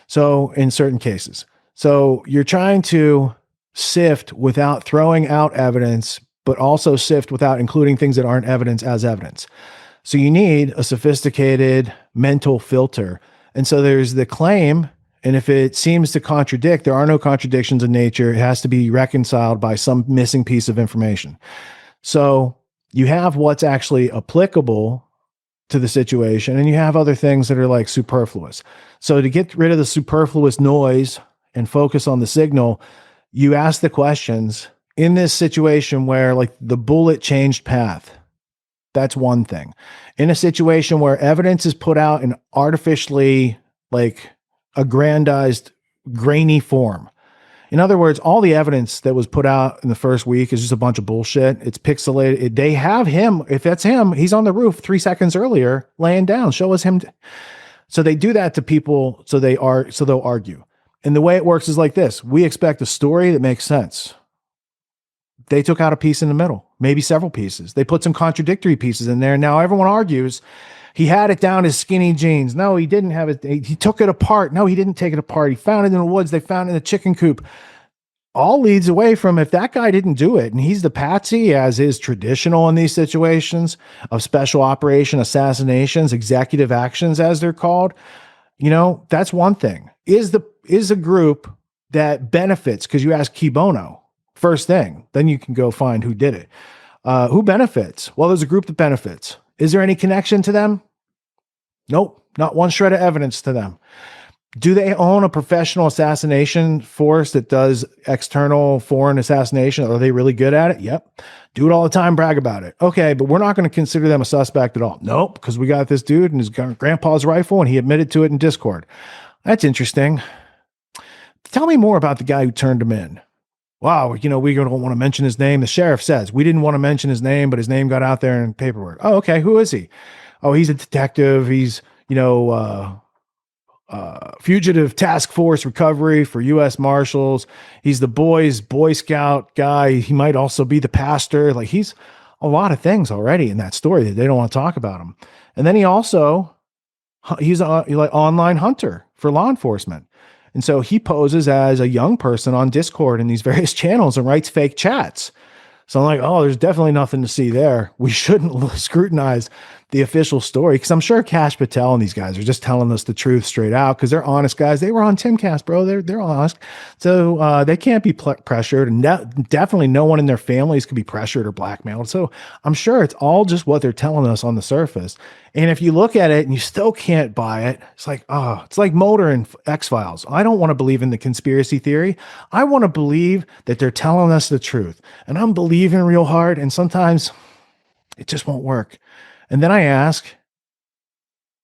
So in certain cases. So you're trying to sift without throwing out evidence, but also sift without including things that aren't evidence as evidence. So you need a sophisticated mental filter. And so there's the claim, and if it seems to contradict, there are no contradictions in nature. It has to be reconciled by some missing piece of information. So you have what's actually applicable to the situation, and you have other things that are like superfluous. So to get rid of the superfluous noise and focus on the signal, you ask the questions in this situation where like the bullet changed path. That's one thing. In a situation where evidence is put out in artificially like aggrandized, grainy form. In other words, all the evidence that was put out in the first week is just a bunch of bullshit. It's pixelated. They have him. If that's him, he's on the roof 3 seconds earlier, laying down. Show us him. So they do that to people. So they'll argue. And the way it works is like this. We expect a story that makes sense. They took out a piece in the middle, maybe several pieces. They put some contradictory pieces in there. Now everyone argues he had it down his skinny jeans. No, he didn't have it. He took it apart. No, he didn't take it apart. He found it in the woods. They found it in the chicken coop. All leads away from if that guy didn't do it, and he's the patsy, as is traditional in these situations of special operation assassinations, executive actions, as they're called. That's one thing. Is a group that benefits, because you ask Key Bono first thing, then you can go find who did it. Who benefits? Well, there's a group that benefits. Is there any connection to them? Nope, not one shred of evidence to them. Do they own a professional assassination force that does external foreign assassination? Are they really good at it? Yep. Do it all the time, brag about it. Okay, but we're not going to consider them a suspect at all. Nope, because we got this dude and his grandpa's rifle and he admitted to it in Discord. That's interesting. Tell me more about the guy who turned him in. Wow, we don't want to mention his name. The sheriff says we didn't want to mention his name, but his name got out there in paperwork. Oh, okay. Who is he? Oh, he's a detective. He's, fugitive task force recovery for U.S. Marshals. He's the Boy Scout guy. He might also be the pastor. Like, he's a lot of things already in that story that they don't want to talk about him. And then he's a online hunter for law enforcement. And so he poses as a young person on Discord in these various channels and writes fake chats. So I'm like, oh, there's definitely nothing to see there. We shouldn't scrutinize the official story, because I'm sure Kash Patel and these guys are just telling us the truth straight out because they're honest guys. They were on Timcast, bro. They're honest. So they can't be pressured, and definitely no one in their families could be pressured or blackmailed. So I'm sure it's all just what they're telling us on the surface. And if you look at it and you still can't buy it, it's like, it's like Mulder and X-Files. I don't want to believe in the conspiracy theory. I want to believe that they're telling us the truth. And I'm believing real hard, and sometimes it just won't work. And then I ask,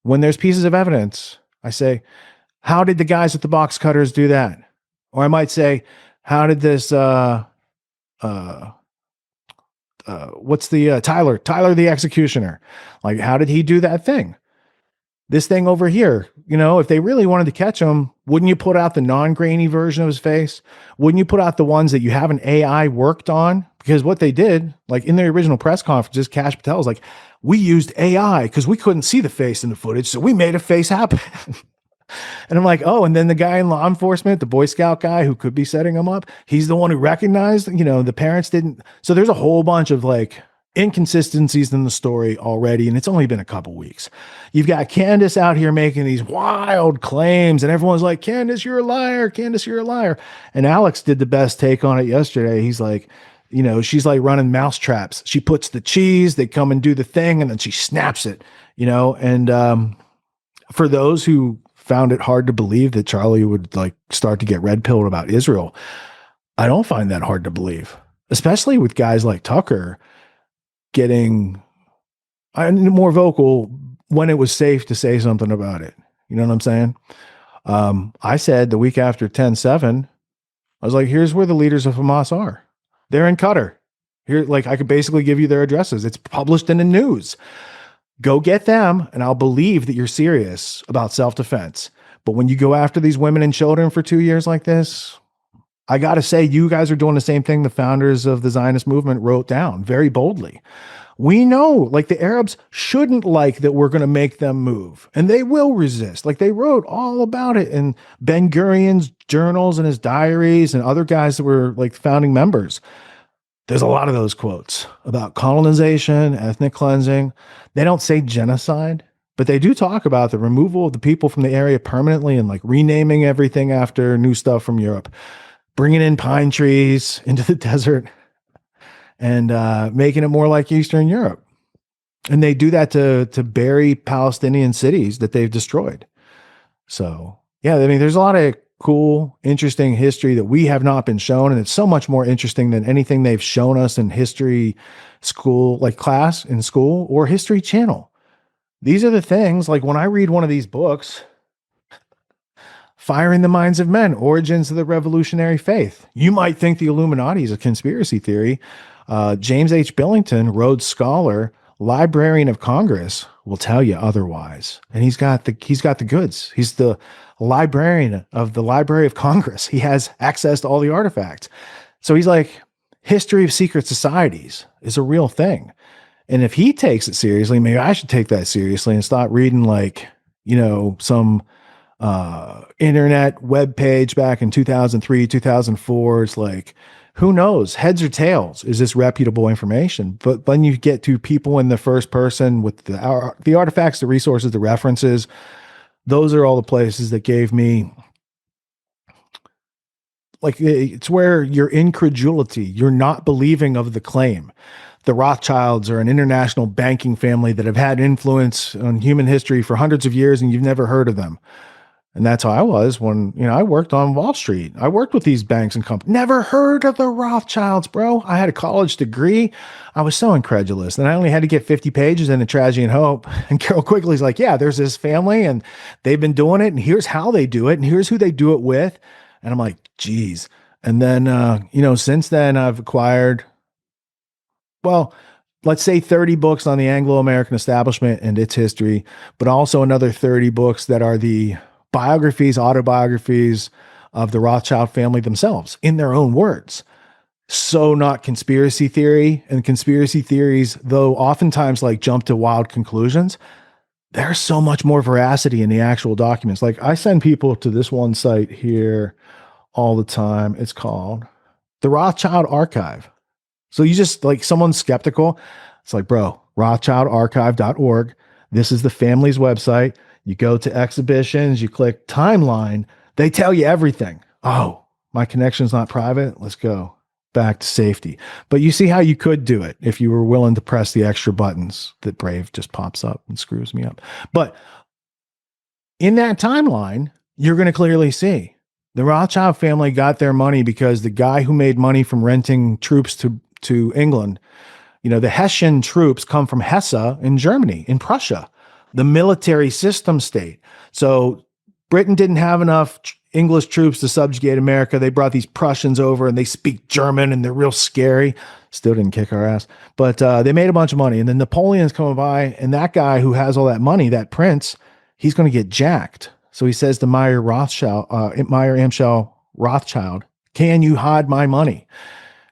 when there's pieces of evidence, I say, how did the guys at the box cutters do that? Or I might say, how did this, Tyler the executioner, like, how did he do that thing? This thing over here, if they really wanted to catch him, wouldn't you put out the non-grainy version of his face? Wouldn't you put out the ones that you have an AI worked on? Because what they did, like in their original press conferences, Kash Patel was like, we used AI because we couldn't see the face in the footage, so we made a face happen. And I'm like, oh, and then the guy in law enforcement, the Boy Scout guy who could be setting him up, he's the one who recognized, the parents didn't. So there's a whole bunch of like inconsistencies in the story already, and it's only been a couple weeks. You've got Candace out here making these wild claims, and everyone's like, Candace, you're a liar. Candace, you're a liar. And Alex did the best take on it yesterday. He's like, she's like running mouse traps. She puts the cheese, they come and do the thing, and then she snaps it, and for those who found it hard to believe that Charlie would like start to get red pilled about Israel, I don't find that hard to believe, especially with guys like Tucker getting more vocal when it was safe to say something about it. You know what I'm saying? I said the week after 10/7, I was like, here's where the leaders of Hamas are. They're in Qatar. Here, like, I could basically give you their addresses. It's published in the news. Go get them, and I'll believe that you're serious about self-defense. But when you go after these women and children for 2 years like this, I got to say, you guys are doing the same thing the founders of the Zionist movement wrote down very boldly. We know, like, the Arabs shouldn't like that we're going to make them move, and they will resist. Like, they wrote all about it in Ben Gurion's journals and his diaries and other guys that were like founding members. There's a lot of those quotes about colonization, ethnic cleansing. They don't say genocide, but they do talk about the removal of the people from the area permanently and like renaming everything after new stuff from Europe, bringing in pine trees into the desert and making it more like Eastern Europe. And they do that to bury Palestinian cities that they've destroyed. So, yeah, I mean, there's a lot of cool, interesting history that we have not been shown. And it's so much more interesting than anything they've shown us in history school, like class in school or History Channel. These are the things, like when I read one of these books, Fire in the Minds of Men, Origins of the Revolutionary Faith. You might think the Illuminati is a conspiracy theory. James H. Billington, Rhodes Scholar, Librarian of Congress, will tell you otherwise. And he's got the goods. He's the librarian of the Library of Congress. He has access to all the artifacts. So he's like, history of secret societies is a real thing. And if he takes it seriously, maybe I should take that seriously and stop reading like, some internet web page back in 2003, 2004. It's like, who knows? Heads or tails? Is this reputable information? But when you get to people in the first person with the artifacts, the resources, the references, those are all the places that gave me, like, it's where your incredulity, you're not believing of the claim. the Rothschilds are an international banking family that have had influence on human history for hundreds of years, and you've never heard of them. And that's how I was when, I worked on Wall Street. I worked with these banks and companies. Never heard of the Rothschilds, bro. I had a college degree. I was so incredulous. And I only had to get 50 pages into Tragedy and Hope. And Carol Quigley's like, yeah, there's this family and they've been doing it. And here's how they do it. And here's who they do it with. And I'm like, geez. And then, since then I've acquired, well, let's say 30 books on the Anglo-American establishment and its history, but also another 30 books that are the biographies, autobiographies of the Rothschild family themselves in their own words. So not conspiracy theory, and conspiracy theories, though oftentimes like jump to wild conclusions, there's so much more veracity in the actual documents. Like I send people to this one site here all the time. It's called the Rothschild Archive. So you just like someone's skeptical. It's like, bro, rothschildarchive.org. This is the family's website. You go to exhibitions, you click timeline, they tell you everything. Oh, my connection's not private. Let's go back to safety. But you see how you could do it if you were willing to press the extra buttons that Brave just pops up and screws me up. But in that timeline, you're going to clearly see the Rothschild family got their money because the guy who made money from renting troops to England, the Hessian troops come from Hesse in Germany, in Prussia, the military system state. So Britain didn't have enough English troops to subjugate America. They brought these Prussians over and they speak German and they're real scary. Still didn't kick our ass, but they made a bunch of money. And then Napoleon's coming by, and that guy who has all that money, that prince, he's going to get jacked. So he says to Meyer Amschel Rothschild, can you hide my money?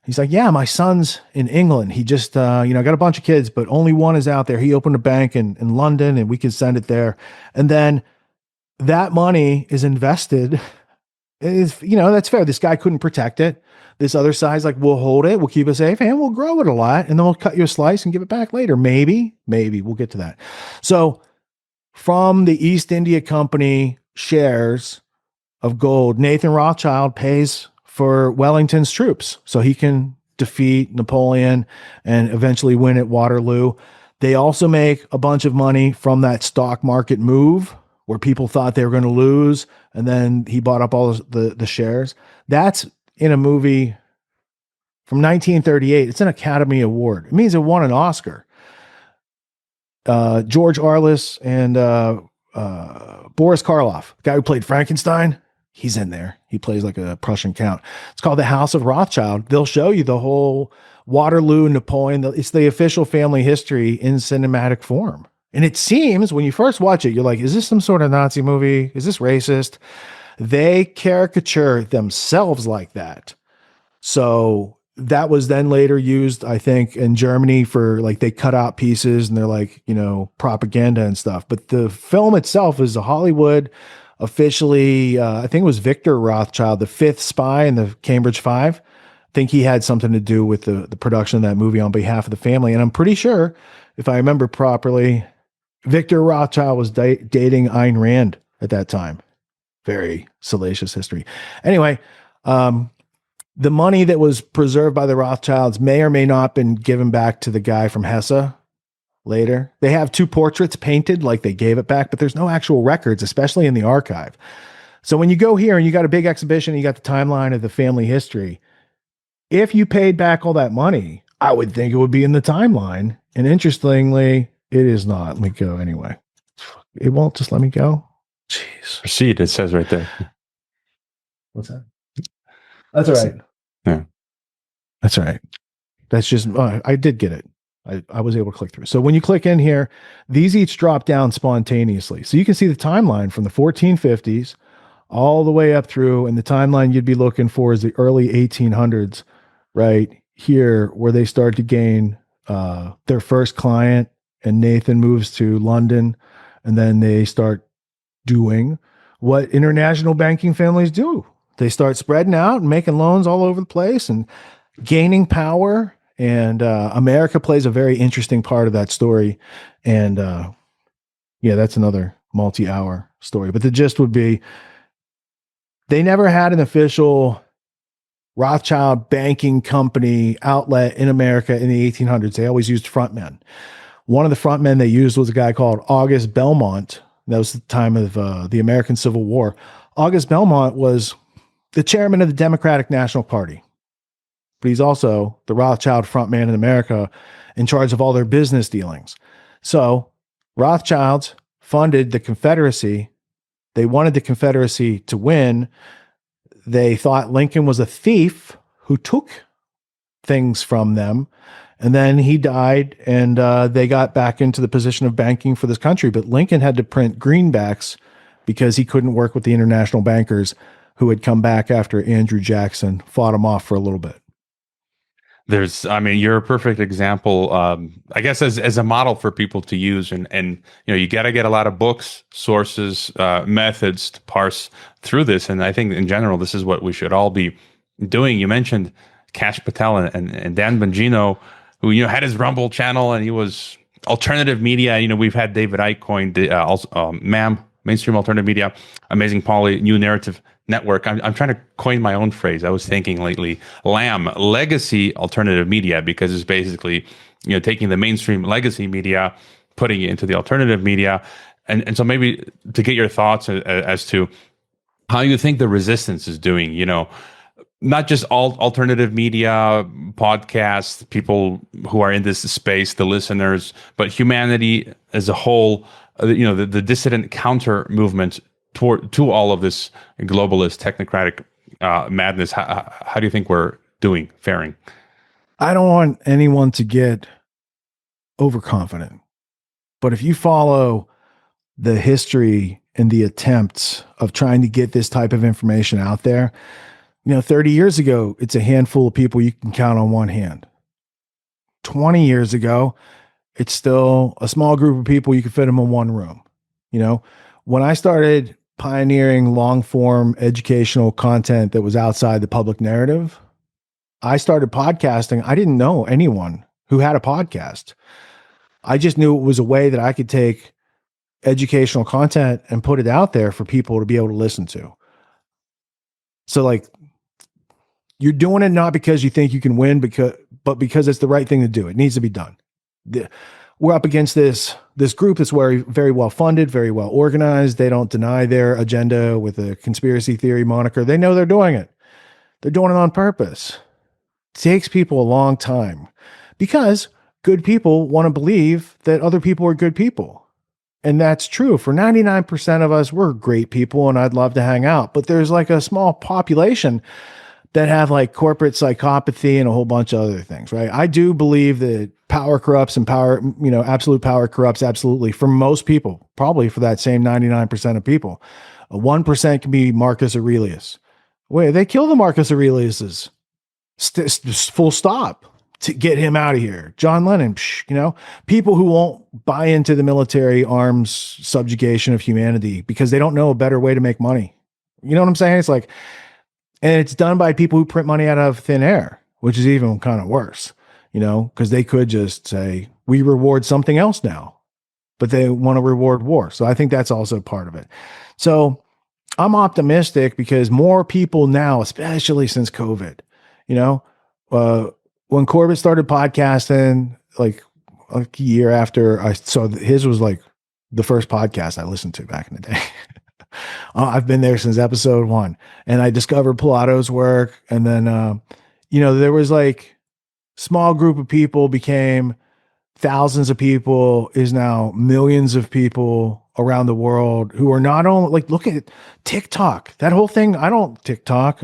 He's like, yeah, my son's in England. He just, got a bunch of kids, but only one is out there. He opened a bank in London and we can send it there. And then that money is invested. That's fair. This guy couldn't protect it. This other side's like, we'll hold it. We'll keep it safe and we'll grow it a lot. And then we'll cut you a slice and give it back later. Maybe we'll get to that. So from the East India Company shares of gold, Nathan Rothschild pays for Wellington's troops so he can defeat Napoleon and eventually win at Waterloo. They also make a bunch of money from that stock market move where people thought they were going to lose, and then he bought up all the shares. That's in a movie from 1938. It's an Academy Award. It means it won an Oscar. George Arliss and Boris Karloff, the guy who played Frankenstein, he's in there. He plays like a Prussian count. It's called The House of Rothschild. They'll show you the whole Waterloo, Napoleon. It's the official family history in cinematic form. And it seems when you first watch it, you're like, is this some sort of Nazi movie? Is this racist? They caricature themselves like that. So that was then later used, I think, in Germany for like, they cut out pieces and they're like, propaganda and stuff. But the film itself is a Hollywood officially, I think it was Victor Rothschild, the fifth spy in the Cambridge Five. I think he had something to do with the production of that movie on behalf of the family. And I'm pretty sure, if I remember properly, Victor Rothschild was dating Ayn Rand at that time. Very salacious history. Anyway, the money that was preserved by the Rothschilds may or may not have been given back to the guy from Hesse later. They have two portraits painted like they gave it back, but there's no actual records, especially in the archive. So when you go here and you got a big exhibition, you got the timeline of the family history. If you paid back all that money, I would think it would be in the timeline. And interestingly, it is not. Let me go anyway. It won't just let me go. Jeez. Proceed, it says right there. What's that? That's all right. Yeah. That's all right. That's just, I did get it. I was able to click through. So when you click in here, these each drop down spontaneously. So you can see the timeline from the 1450s all the way up through, and the timeline you'd be looking for is the early 1800s, right here, where they start to gain their first client, and Nathan moves to London, and then they start doing what international banking families do. They start spreading out and making loans all over the place and gaining power. And America plays a very interesting part of that story. And that's another multi-hour story. But the gist would be, they never had an official Rothschild banking company outlet in America in the 1800s. They always used frontmen. One of the frontmen they used was a guy called August Belmont. That was the time of the American Civil War. August Belmont was the chairman of the Democratic National Party, but he's also the Rothschild frontman in America in charge of all their business dealings. So Rothschilds funded the Confederacy. They wanted the Confederacy to win. They thought Lincoln was a thief who took things from them. And then he died, and they got back into the position of banking for this country. But Lincoln had to print greenbacks because he couldn't work with the international bankers who had come back after Andrew Jackson fought him off for a little bit. You're a perfect example, I guess, as a model for people to use. And you got to get a lot of books, sources, methods to parse through this. And I think in general, this is what we should all be doing. You mentioned Kash Patel and Dan Bongino, who had his Rumble channel, and he was alternative media. We've had David Icke coin MAM, mainstream alternative media, Amazing Polly, New Narrative Network. I'm trying to coin my own phrase. I was thinking lately, LAM, legacy alternative media, because it's basically taking the mainstream legacy media, putting it into the alternative media, and so maybe to get your thoughts as to how you think the resistance is doing. Not just alternative media, podcasts, people who are in this space, the listeners, but humanity as a whole, the dissident counter movement to all of this globalist technocratic madness. How do you think we're faring? I don't want anyone to get overconfident, but if you follow the history and the attempts of trying to get this type of information out there, 30 years ago, it's a handful of people you can count on one hand. 20 years ago, it's still a small group of people you can fit them in one room. When I started pioneering long form educational content that was outside the public narrative, I started podcasting. I didn't know anyone who had a podcast. I just knew it was a way that I could take educational content and put it out there for people to be able to listen to. So you're doing it not because you think you can win, but because it's the right thing to do. It needs to be done. We're up against this group that's very well funded, very well organized. They don't deny their agenda with a conspiracy theory moniker. They know they're doing it. They're doing it on purpose. It takes people a long time because good people want to believe that other people are good people. And that's true. For 99% of us, we're great people and I'd love to hang out. But there's a small population that have corporate psychopathy and a whole bunch of other things, right? I do believe that power corrupts and absolute power corrupts absolutely for most people, probably for that same 99% of people. 1% can be Marcus Aurelius. Wait, they kill the Marcus Aureliuses. Full stop. To get him out of here. John Lennon, people who won't buy into the military arms subjugation of humanity because they don't know a better way to make money. You know what I'm saying? It's and it's done by people who print money out of thin air, which is even kind of worse, because they could just say, we reward something else now, but they want to reward war. So I think that's also part of it. So I'm optimistic because more people now, especially since COVID, when Corbett started podcasting, a year after I saw his was the first podcast I listened to back in the day. I've been there since episode 1, and I discovered Pilato's work. And then, there was small group of people became thousands of people, is now millions of people around the world who are not only look at TikTok, that whole thing. I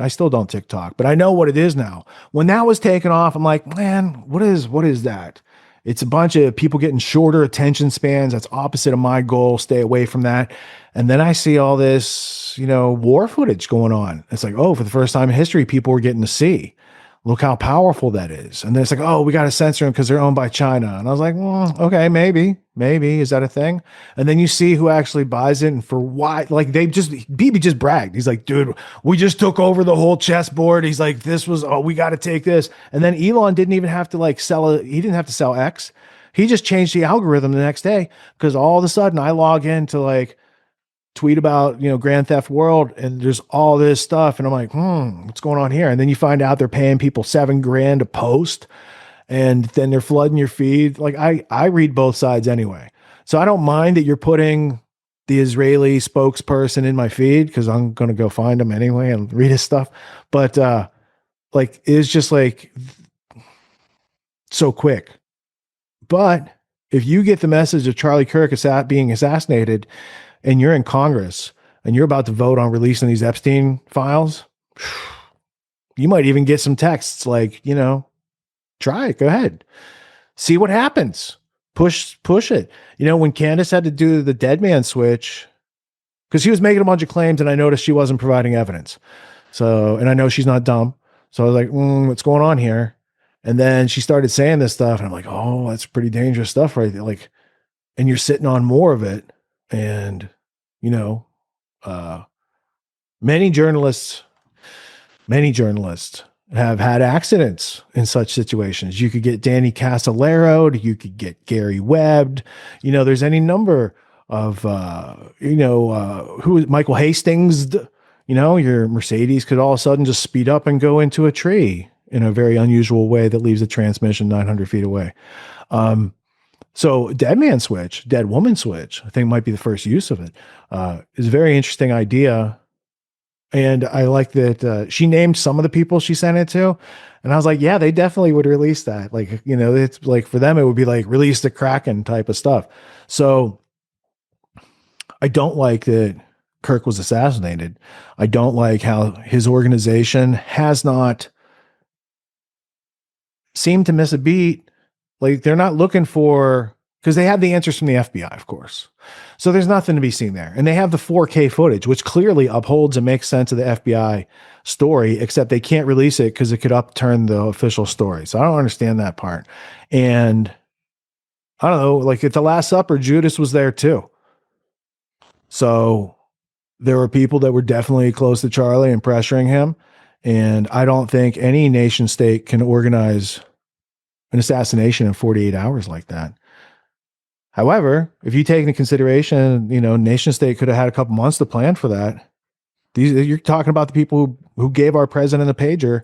still don't TikTok, but I know what it is now. When that was taken off, I'm like, man, what is that? It's a bunch of people getting shorter attention spans. That's opposite of my goal. Stay away from that. And then I see all this, war footage going on. It's for the first time in history, people were getting to see. Look how powerful that is. And then it's we got to censor them because they're owned by China. And I was like, okay, maybe. Is that a thing? And then you see who actually buys it and for why. BB just bragged. He's like, dude, we just took over the whole chessboard. He's like, we got to take this. And then Elon didn't even have to sell it. He didn't have to sell X. He just changed the algorithm the next day because all of a sudden I log into tweet about, Grand Theft World, and there's all this stuff. And I'm like, what's going on here? And then you find out they're paying people $7,000 a post, and then they're flooding your feed. Like I read both sides anyway. So I don't mind that you're putting the Israeli spokesperson in my feed, because I'm going to go find him anyway and read his stuff. But like, it's just like so quick. But if you get the message of Charlie Kirk being assassinated, and you're in Congress and you're about to vote on releasing these Epstein files, you might even get some texts like, try it, go ahead, see what happens, push it. When Candace had to do the dead man switch, because she was making a bunch of claims, and I noticed she wasn't providing evidence. So, and I know she's not dumb. So I was like, what's going on here? And then she started saying this stuff, and I'm like, oh, that's pretty dangerous stuff right there. Like, and you're sitting on more of it. And, many journalists have had accidents in such situations. You could get Danny Casolaro, you could get Gary Webb. There's any number of, who is Michael Hastings, your Mercedes could all of a sudden just speed up and go into a tree in a very unusual way that leaves the transmission 900 feet away. So dead man switch, dead woman switch, I think might be the first use of it. Is a very interesting idea. And I like that she named some of the people she sent it to. And I was like, yeah, they definitely would release that. Like, it's like, for them, it would be like release the Kraken type of stuff. So I don't like that Kirk was assassinated. I don't like how his organization has not seemed to miss a beat. Like, they're not looking for, because they have the answers from the FBI, of course. So there's nothing to be seen there. And they have the 4K footage, which clearly upholds and makes sense of the FBI story, except they can't release it because it could upturn the official story. So I don't understand that part. And I don't know, like at the Last Supper, Judas was there too. So there were people that were definitely close to Charlie and pressuring him. And I don't think any nation state can organize an assassination in 48 hours like that. However, if you take into consideration, nation state could have had a couple months to plan for that. You're talking about the people who gave our president a pager,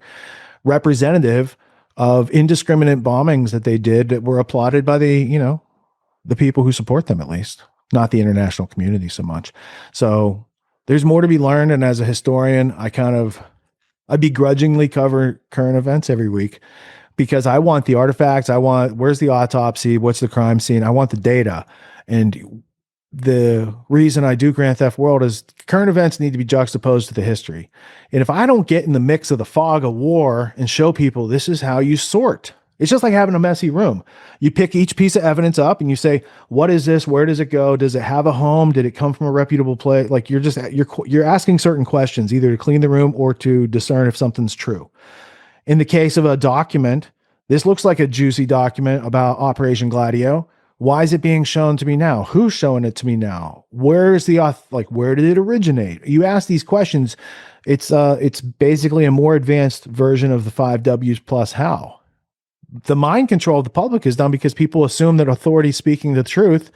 representative of indiscriminate bombings that they did that were applauded by the people who support them, at least, not the international community so much. So there's more to be learned. And as a historian, I begrudgingly cover current events every week, because I want the artifacts. Where's the autopsy? What's the crime scene? I want the data. And the reason I do Grand Theft World is current events need to be juxtaposed to the history. And if I don't get in the mix of the fog of war and show people this is how you sort, it's just like having a messy room. You pick each piece of evidence up and you say, what is this? Where does it go? Does it have a home? Did it come from a reputable place? Like, you're asking certain questions, either to clean the room or to discern if something's true. In the case of a document, this looks like a juicy document about Operation Gladio. Why is it being shown to me now? Who's showing it to me now? Where did it originate? You ask these questions. It's basically a more advanced version of the 5 W's plus how. The mind control of the public is done because people assume that authority is speaking the truth,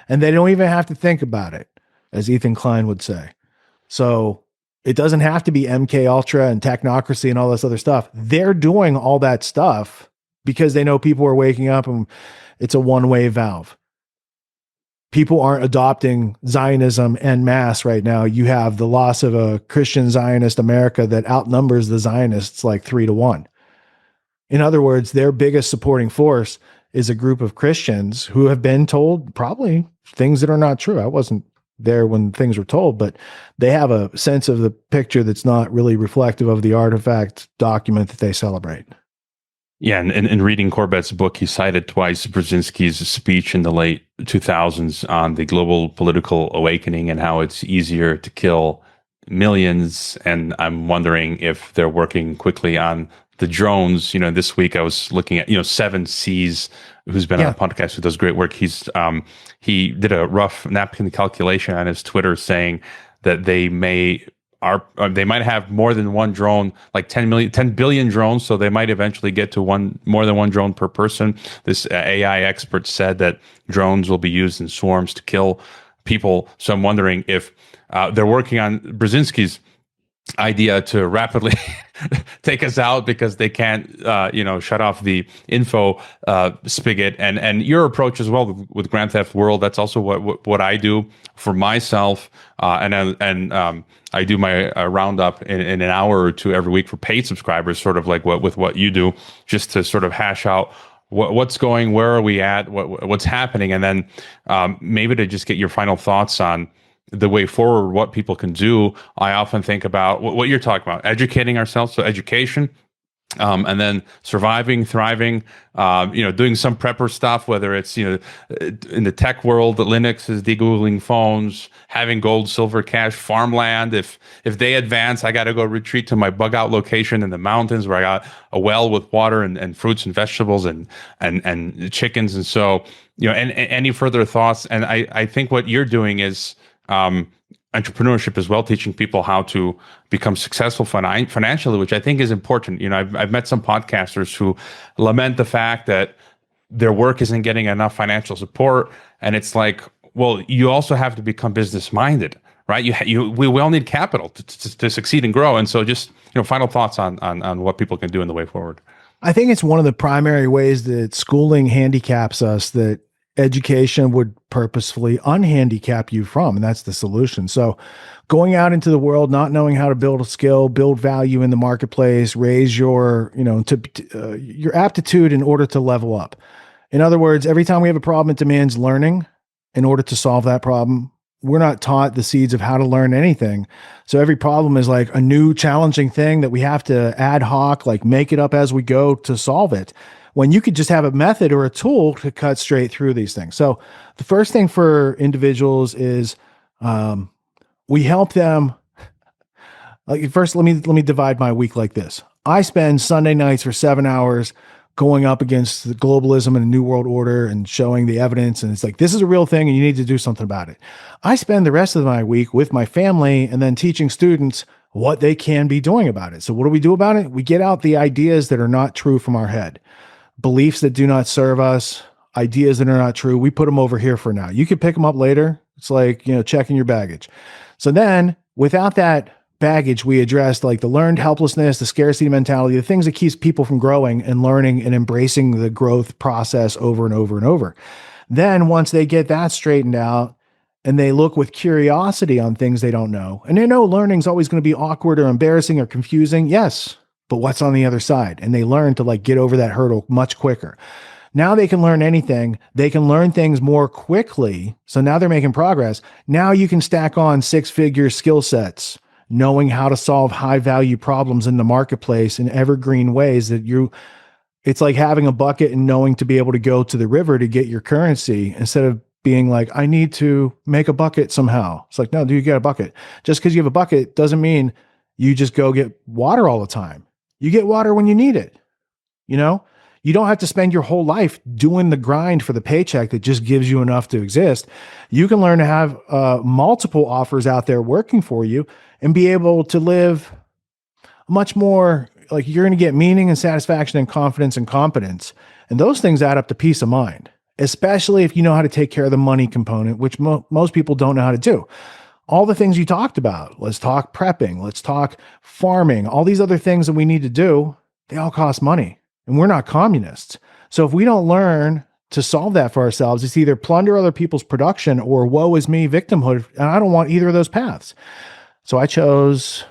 and they don't even have to think about it, as Ethan Klein would say. So it doesn't have to be MK Ultra and technocracy and all this other stuff. They're doing all that stuff because they know people are waking up, and it's a one-way valve. People aren't adopting Zionism en masse right now. You have the loss of a Christian Zionist America that outnumbers the Zionists like 3-1. In other words, their biggest supporting force is a group of Christians who have been told probably things that are not true. I wasn't there when things were told, but they have a sense of the picture that's not really reflective of the artifact document that they celebrate. Yeah, and in reading Corbett's book, he cited twice Brzezinski's speech in the late 2000s on the global political awakening and how it's easier to kill millions. And I'm wondering if they're working quickly on the drones. This week I was looking at, Seven Seas, who's been on a podcast who does great work. He did a rough napkin calculation on his Twitter saying that they might have more than one drone, like 10 billion drones. So they might eventually get to more than one drone per person. This AI expert said that drones will be used in swarms to kill people. So I'm wondering if they're working on Brzezinski's idea to rapidly take us out because they can't, shut off the info spigot. And your approach as well with Grand Theft World. That's also what I do for myself. I do my roundup in an hour or two every week for paid subscribers, sort of like what you do, just to sort of hash out what's going, where are we at, what's happening, and then maybe to just get your final thoughts on the way forward, what people can do. I often think about what you're talking about, educating ourselves, so education, and then surviving, thriving, doing some prepper stuff, whether it's, in the tech world, Linux is degoogling phones, having gold, silver, cash, farmland. If they advance, I got to go retreat to my bug out location in the mountains where I got a well with water and fruits and vegetables and chickens. And so, and any further thoughts? And I think what you're doing is, entrepreneurship as well, teaching people how to become successful financially, which I think is important. I've met some podcasters who lament the fact that their work isn't getting enough financial support, and it's like, well, you also have to become business minded, right? We all need capital to succeed and grow. And so, just final thoughts on what people can do in the way forward. I think it's one of the primary ways that schooling handicaps us that education would purposefully unhandicap you from, and that's the solution. So going out into the world, not knowing how to build a skill, build value in the marketplace, raise your, your aptitude in order to level up. In other words, every time we have a problem, it demands learning in order to solve that problem. We're not taught the seeds of how to learn anything. So every problem is like a new challenging thing that we have to ad hoc, like make it up as we go to solve it, when you could just have a method or a tool to cut straight through these things. So the first thing for individuals is we help them. Like, first, let me divide my week like this. I spend Sunday nights for 7 hours going up against the globalism and the New World Order and showing the evidence. And it's like, this is a real thing and you need to do something about it. I spend the rest of my week with my family and then teaching students what they can be doing about it. So what do we do about it? We get out the ideas that are not true from our head. Beliefs that do not serve us, ideas that are not true. We put them over here for now. You can pick them up later. It's like, checking your baggage. So then without that baggage, we addressed like the learned helplessness, the scarcity mentality, the things that keeps people from growing and learning and embracing the growth process over and over and over. Then once they get that straightened out and they look with curiosity on things they don't know, and they know learning is always going to be awkward or embarrassing or confusing. Yes. But what's on the other side? And they learn to like get over that hurdle much quicker. Now they can learn anything. They can learn things more quickly. So now they're making progress. Now you can stack on 6-figure skill sets, knowing how to solve high value problems in the marketplace in evergreen ways it's like having a bucket and knowing to be able to go to the river to get your currency instead of being like, I need to make a bucket somehow. It's like, no, dude, you get a bucket. Just because you have a bucket doesn't mean you just go get water all the time. You get water when you need it. You don't have to spend your whole life doing the grind for the paycheck that just gives you enough to exist. You can learn to have multiple offers out there working for you and be able to live much more like you're going to get meaning and satisfaction and confidence and competence. And those things add up to peace of mind, especially if you know how to take care of the money component, which most people don't know how to do. All the things you talked about, let's talk prepping, let's talk farming, all these other things that we need to do, they all cost money. And we're not communists. So if we don't learn to solve that for ourselves, it's either plunder other people's production or woe is me victimhood. And I don't want either of those paths. So I chose,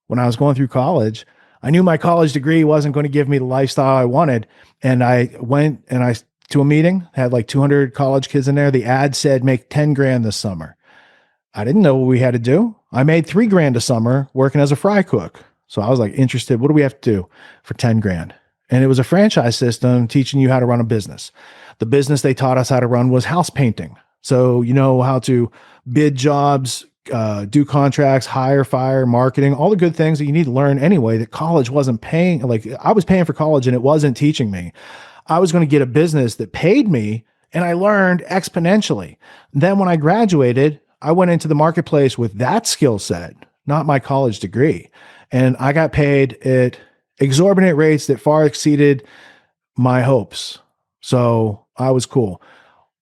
when I was going through college, I knew my college degree wasn't going to give me the lifestyle I wanted. And I went to a meeting, had like 200 college kids in there. The ad said, make 10 grand this summer. I didn't know what we had to do. I made $3 grand a summer working as a fry cook. So I was like interested, what do we have to do for 10 grand? And it was a franchise system teaching you how to run a business. The business they taught us how to run was house painting. So you know how to bid jobs, do contracts, hire, fire, marketing, all the good things that you need to learn anyway that college wasn't paying. Like I was paying for college and it wasn't teaching me. I was going to get a business that paid me and I learned exponentially. Then when I graduated, I went into the marketplace with that skill set, not my college degree. And I got paid at exorbitant rates that far exceeded my hopes. So I was cool.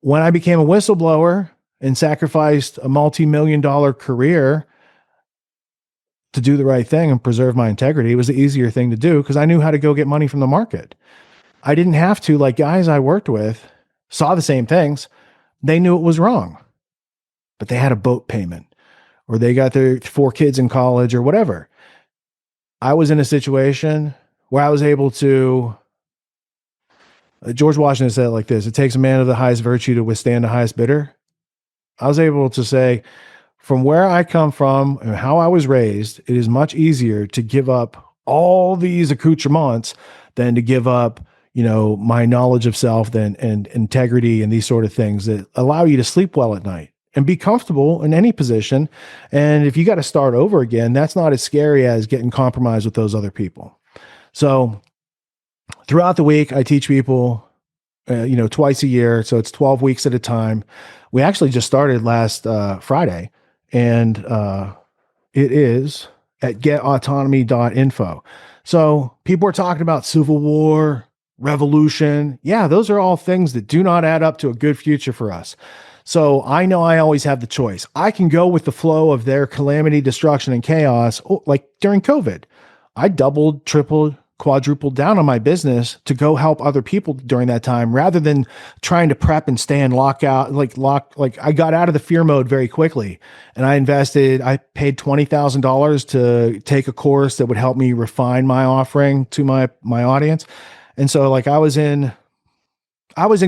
When I became a whistleblower, and sacrificed a multi-million-dollar career to do the right thing and preserve my integrity. It was the easier thing to do because I knew how to go get money from the market. I didn't have to, like guys I worked with saw the same things. They knew it was wrong, but they had a boat payment or they got their 4 kids in college or whatever. I was in a situation where I was able to, George Washington said it like this: it takes a man of the highest virtue to withstand the highest bidder. I was able to say, from where I come from and how I was raised, it is much easier to give up all these accoutrements than to give up, my knowledge of self and integrity and these sort of things that allow you to sleep well at night and be comfortable in any position. And if you got to start over again, that's not as scary as getting compromised with those other people. So throughout the week, I teach people, twice a year. So it's 12 weeks at a time. We actually just started last Friday, and it is at getautonomy.info. So people are talking about civil war, revolution. Yeah, those are all things that do not add up to a good future for us. So I know I always have the choice. I can go with the flow of their calamity, destruction, and chaos. Like during COVID, I doubled, tripled, quadrupled down on my business to go help other people during that time, rather than trying to prep and stay in lockout. I got out of the fear mode very quickly, and I paid $20,000 to take a course that would help me refine my offering to my audience. And so I was in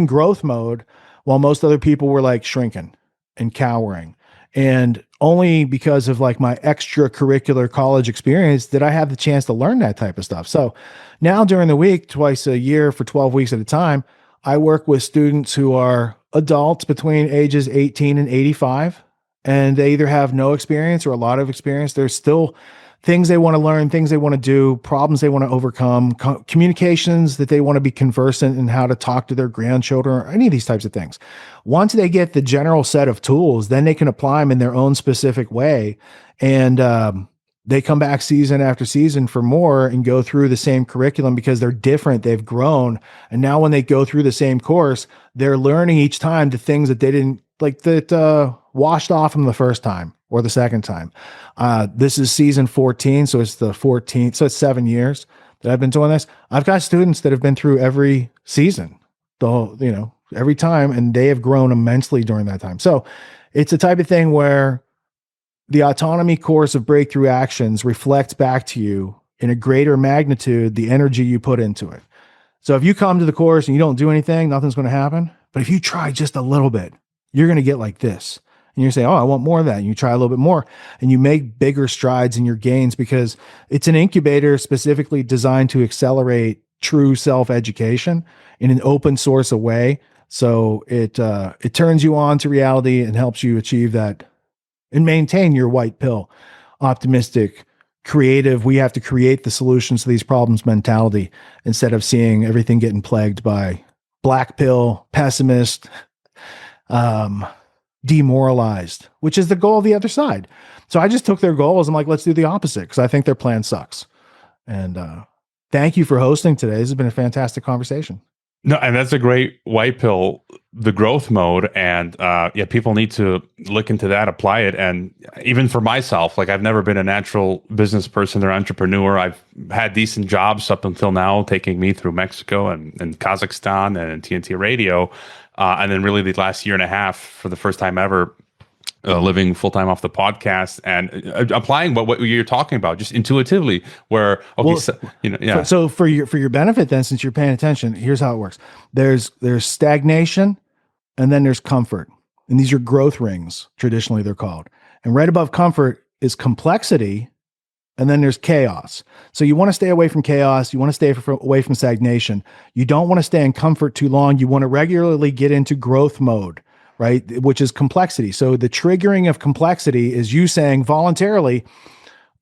growth mode while most other people were like shrinking and cowering. And only because of my extracurricular college experience did I have the chance to learn that type of stuff. So now during the week, twice a year for 12 weeks at a time, I work with students who are adults between ages 18 and 85. And they either have no experience or a lot of experience. There's still things they want to learn, things they want to do, problems they want to overcome, communications that they want to be conversant in how to talk to their grandchildren, or any of these types of things. Once they get the general set of tools, then they can apply them in their own specific way. And they come back season after season for more and go through the same curriculum because they're different. They've grown. And now when they go through the same course, they're learning each time the things that they didn't washed off them the first time or the second time. This is season 14. So it's the 14th. So it's 7 years that I've been doing this. I've got students that have been through every season, every time, and they have grown immensely during that time. So it's the type of thing where the autonomy course of breakthrough actions reflects back to you in a greater magnitude the energy you put into it. So if you come to the course and you don't do anything, nothing's going to happen. But if you try just a little bit, you're going to get like this. And you say, oh, I want more of that. And you try a little bit more and you make bigger strides in your gains, because it's an incubator specifically designed to accelerate true self-education in an open source way. So it turns you on to reality and helps you achieve that and maintain your white pill, optimistic, creative. We have to create the solutions to these problems mentality, instead of seeing everything getting plagued by black pill, pessimist, demoralized, which is the goal of the other side. So I just took their goals. I'm like, let's do the opposite, because I think their plan sucks. And thank you for hosting today. This has been a fantastic conversation. No, and that's a great white pill, the growth mode. And people need to look into that, apply it. And even for myself, I've never been a natural business person or entrepreneur. I've had decent jobs up until now, taking me through Mexico and Kazakhstan and TNT Radio. And then really the last year and a half, for the first time ever, living full-time off the podcast and applying what you're talking about just intuitively, where, So for your benefit then, since you're paying attention, here's how it works. There's stagnation, and then there's comfort. And these are growth rings, traditionally they're called. And right above comfort is complexity, and then there's chaos. So you want to stay away from chaos. You want to stay away from stagnation. You don't want to stay in comfort too long. You want to regularly get into growth mode, right? Which is complexity. So the triggering of complexity is you saying voluntarily,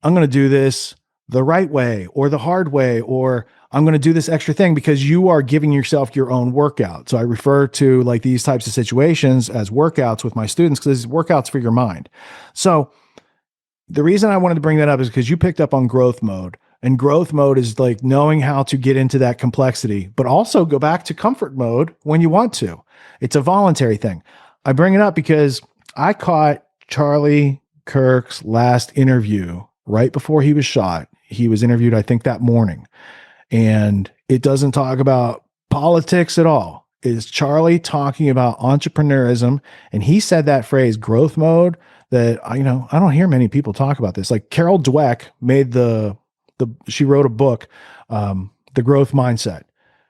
I'm going to do this the right way or the hard way, or I'm going to do this extra thing, because you are giving yourself your own workout. So I refer to these types of situations as workouts with my students, because it's workouts for your mind. So the reason I wanted to bring that up is because you picked up on growth mode, and growth mode is knowing how to get into that complexity, but also go back to comfort mode when you want to. It's a voluntary thing. I bring it up because I caught Charlie Kirk's last interview right before he was shot. He was interviewed, I think, that morning. And it doesn't talk about politics at all. It's Charlie talking about entrepreneurism. And he said that phrase, growth mode, that I don't hear many people talk about this. Like Carol Dweck made she wrote a book, The Growth Mindset.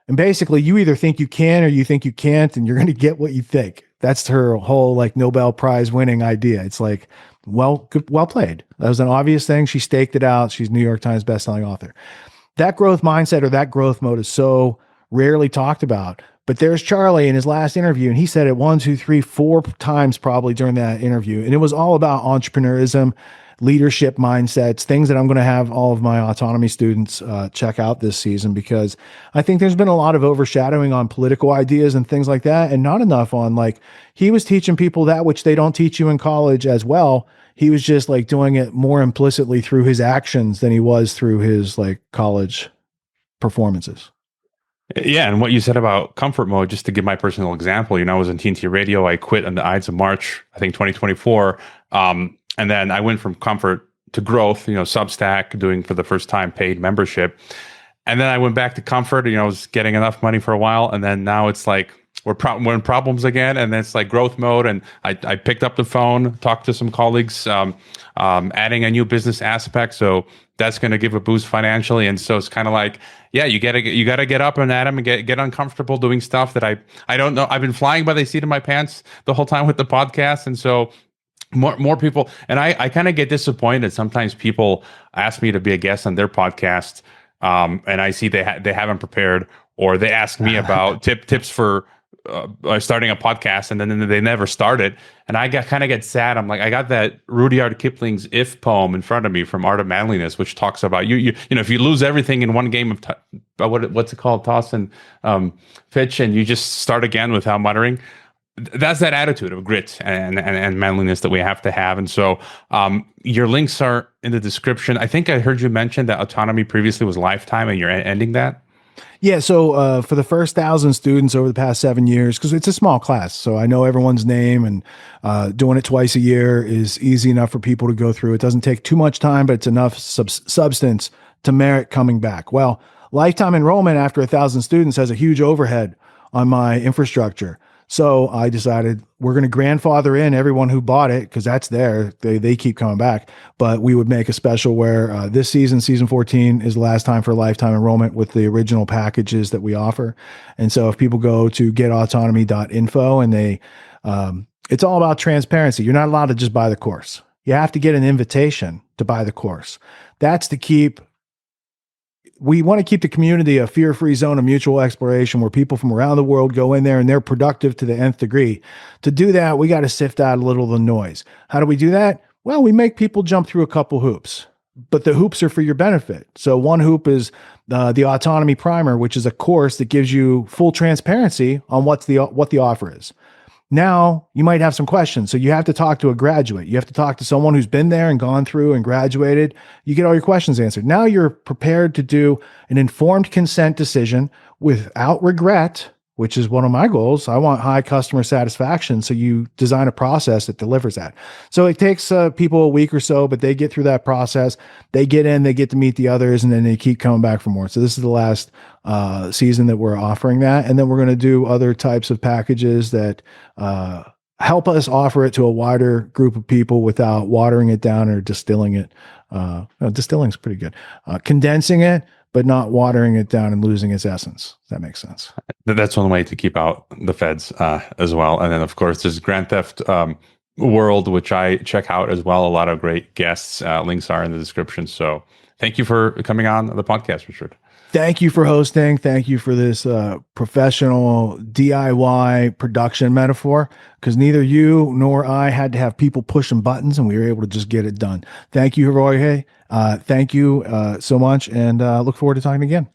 And basically you either think you can or you think you can't, and you're going to get what you think. That's her whole like Nobel Prize winning idea. It's like, well played. That was an obvious thing. She staked it out. She's New York Times bestselling author. That growth mindset or that growth mode is so rarely talked about. But there's Charlie in his last interview, and he said it 1, 2, 3, 4 times probably during that interview. And it was all about entrepreneurism, leadership mindsets, things that I'm going to have all of my autonomy students check out this season, because I think there's been a lot of overshadowing on political ideas and things like that, and not enough on, like, he was teaching people that which they don't teach you in college as well. He was just like doing it more implicitly through his actions than he was through his like college performances. Yeah, and what you said about comfort mode, just to give my personal example, I was on TNT Radio. I quit on the Ides of March, I think 2024. And then I went from comfort to growth, Substack, doing for the first time paid membership. And then I went back to comfort, I was getting enough money for a while. And then now it's like, we're in problems again, and then it's like growth mode. And I picked up the phone, talked to some colleagues, adding a new business aspect. So that's going to give a boost financially. And so it's kind of like, yeah, you got to get up and at them and get uncomfortable doing stuff that I don't know. I've been flying by the seat of my pants the whole time with the podcast, and so more people. And I kind of get disappointed sometimes. People ask me to be a guest on their podcast, and I see they haven't prepared, or they ask me about tips for starting a podcast, and then they never start it. And I kind of get sad. I'm like, I got that Rudyard Kipling's "If" poem in front of me from Art of Manliness, which talks about you if you lose everything in one game of what's it called, toss and pitch, and you just start again without muttering. That's that attitude of grit and manliness that we have to have. And so your links are in the description. I think I heard you mention that Autonomy previously was lifetime, and you're ending that. Yeah, so for the first 1,000 students over the past 7 years, because it's a small class, so I know everyone's name, and doing it twice a year is easy enough for people to go through. It doesn't take too much time, but it's enough substance to merit coming back. Well, lifetime enrollment after 1,000 students has a huge overhead on my infrastructure. So I decided we're going to grandfather in everyone who bought it, because that's there. They keep coming back. But we would make a special where this season, season 14, is the last time for lifetime enrollment with the original packages that we offer. And so if people go to getautonomy.info, and it's all about transparency. You're not allowed to just buy the course. You have to get an invitation to buy the course. We want to keep the community a fear-free zone of mutual exploration where people from around the world go in there and they're productive to the nth degree. To do that, we got to sift out a little of the noise. How do we do that? Well, we make people jump through a couple hoops, but the hoops are for your benefit. So one hoop is the Autonomy Primer, which is a course that gives you full transparency on what the offer is. Now you might have some questions. So you have to talk to a graduate. You have to talk to someone who's been there and gone through and graduated. You get all your questions answered. Now you're prepared to do an informed consent decision without regret, which is one of my goals. I want high customer satisfaction. So you design a process that delivers that. So it takes people a week or so, but they get through that process. They get in, they get to meet the others, and then they keep coming back for more. So this is the last season that we're offering that. And then we're going to do other types of packages that help us offer it to a wider group of people without watering it down or distilling it. Distilling is pretty good. Condensing it, but not watering it down and losing its essence. That makes sense. That's one way to keep out the feds as well. And then, of course, there's Grand Theft World, which I check out as well. A lot of great guests. Links are in the description. So thank you for coming on the podcast, Richard. Thank you for hosting. Thank you for this professional DIY production metaphor, because neither you nor I had to have people pushing buttons, and we were able to just get it done. Thank you, Jorge. Thank you so much, and look forward to talking again.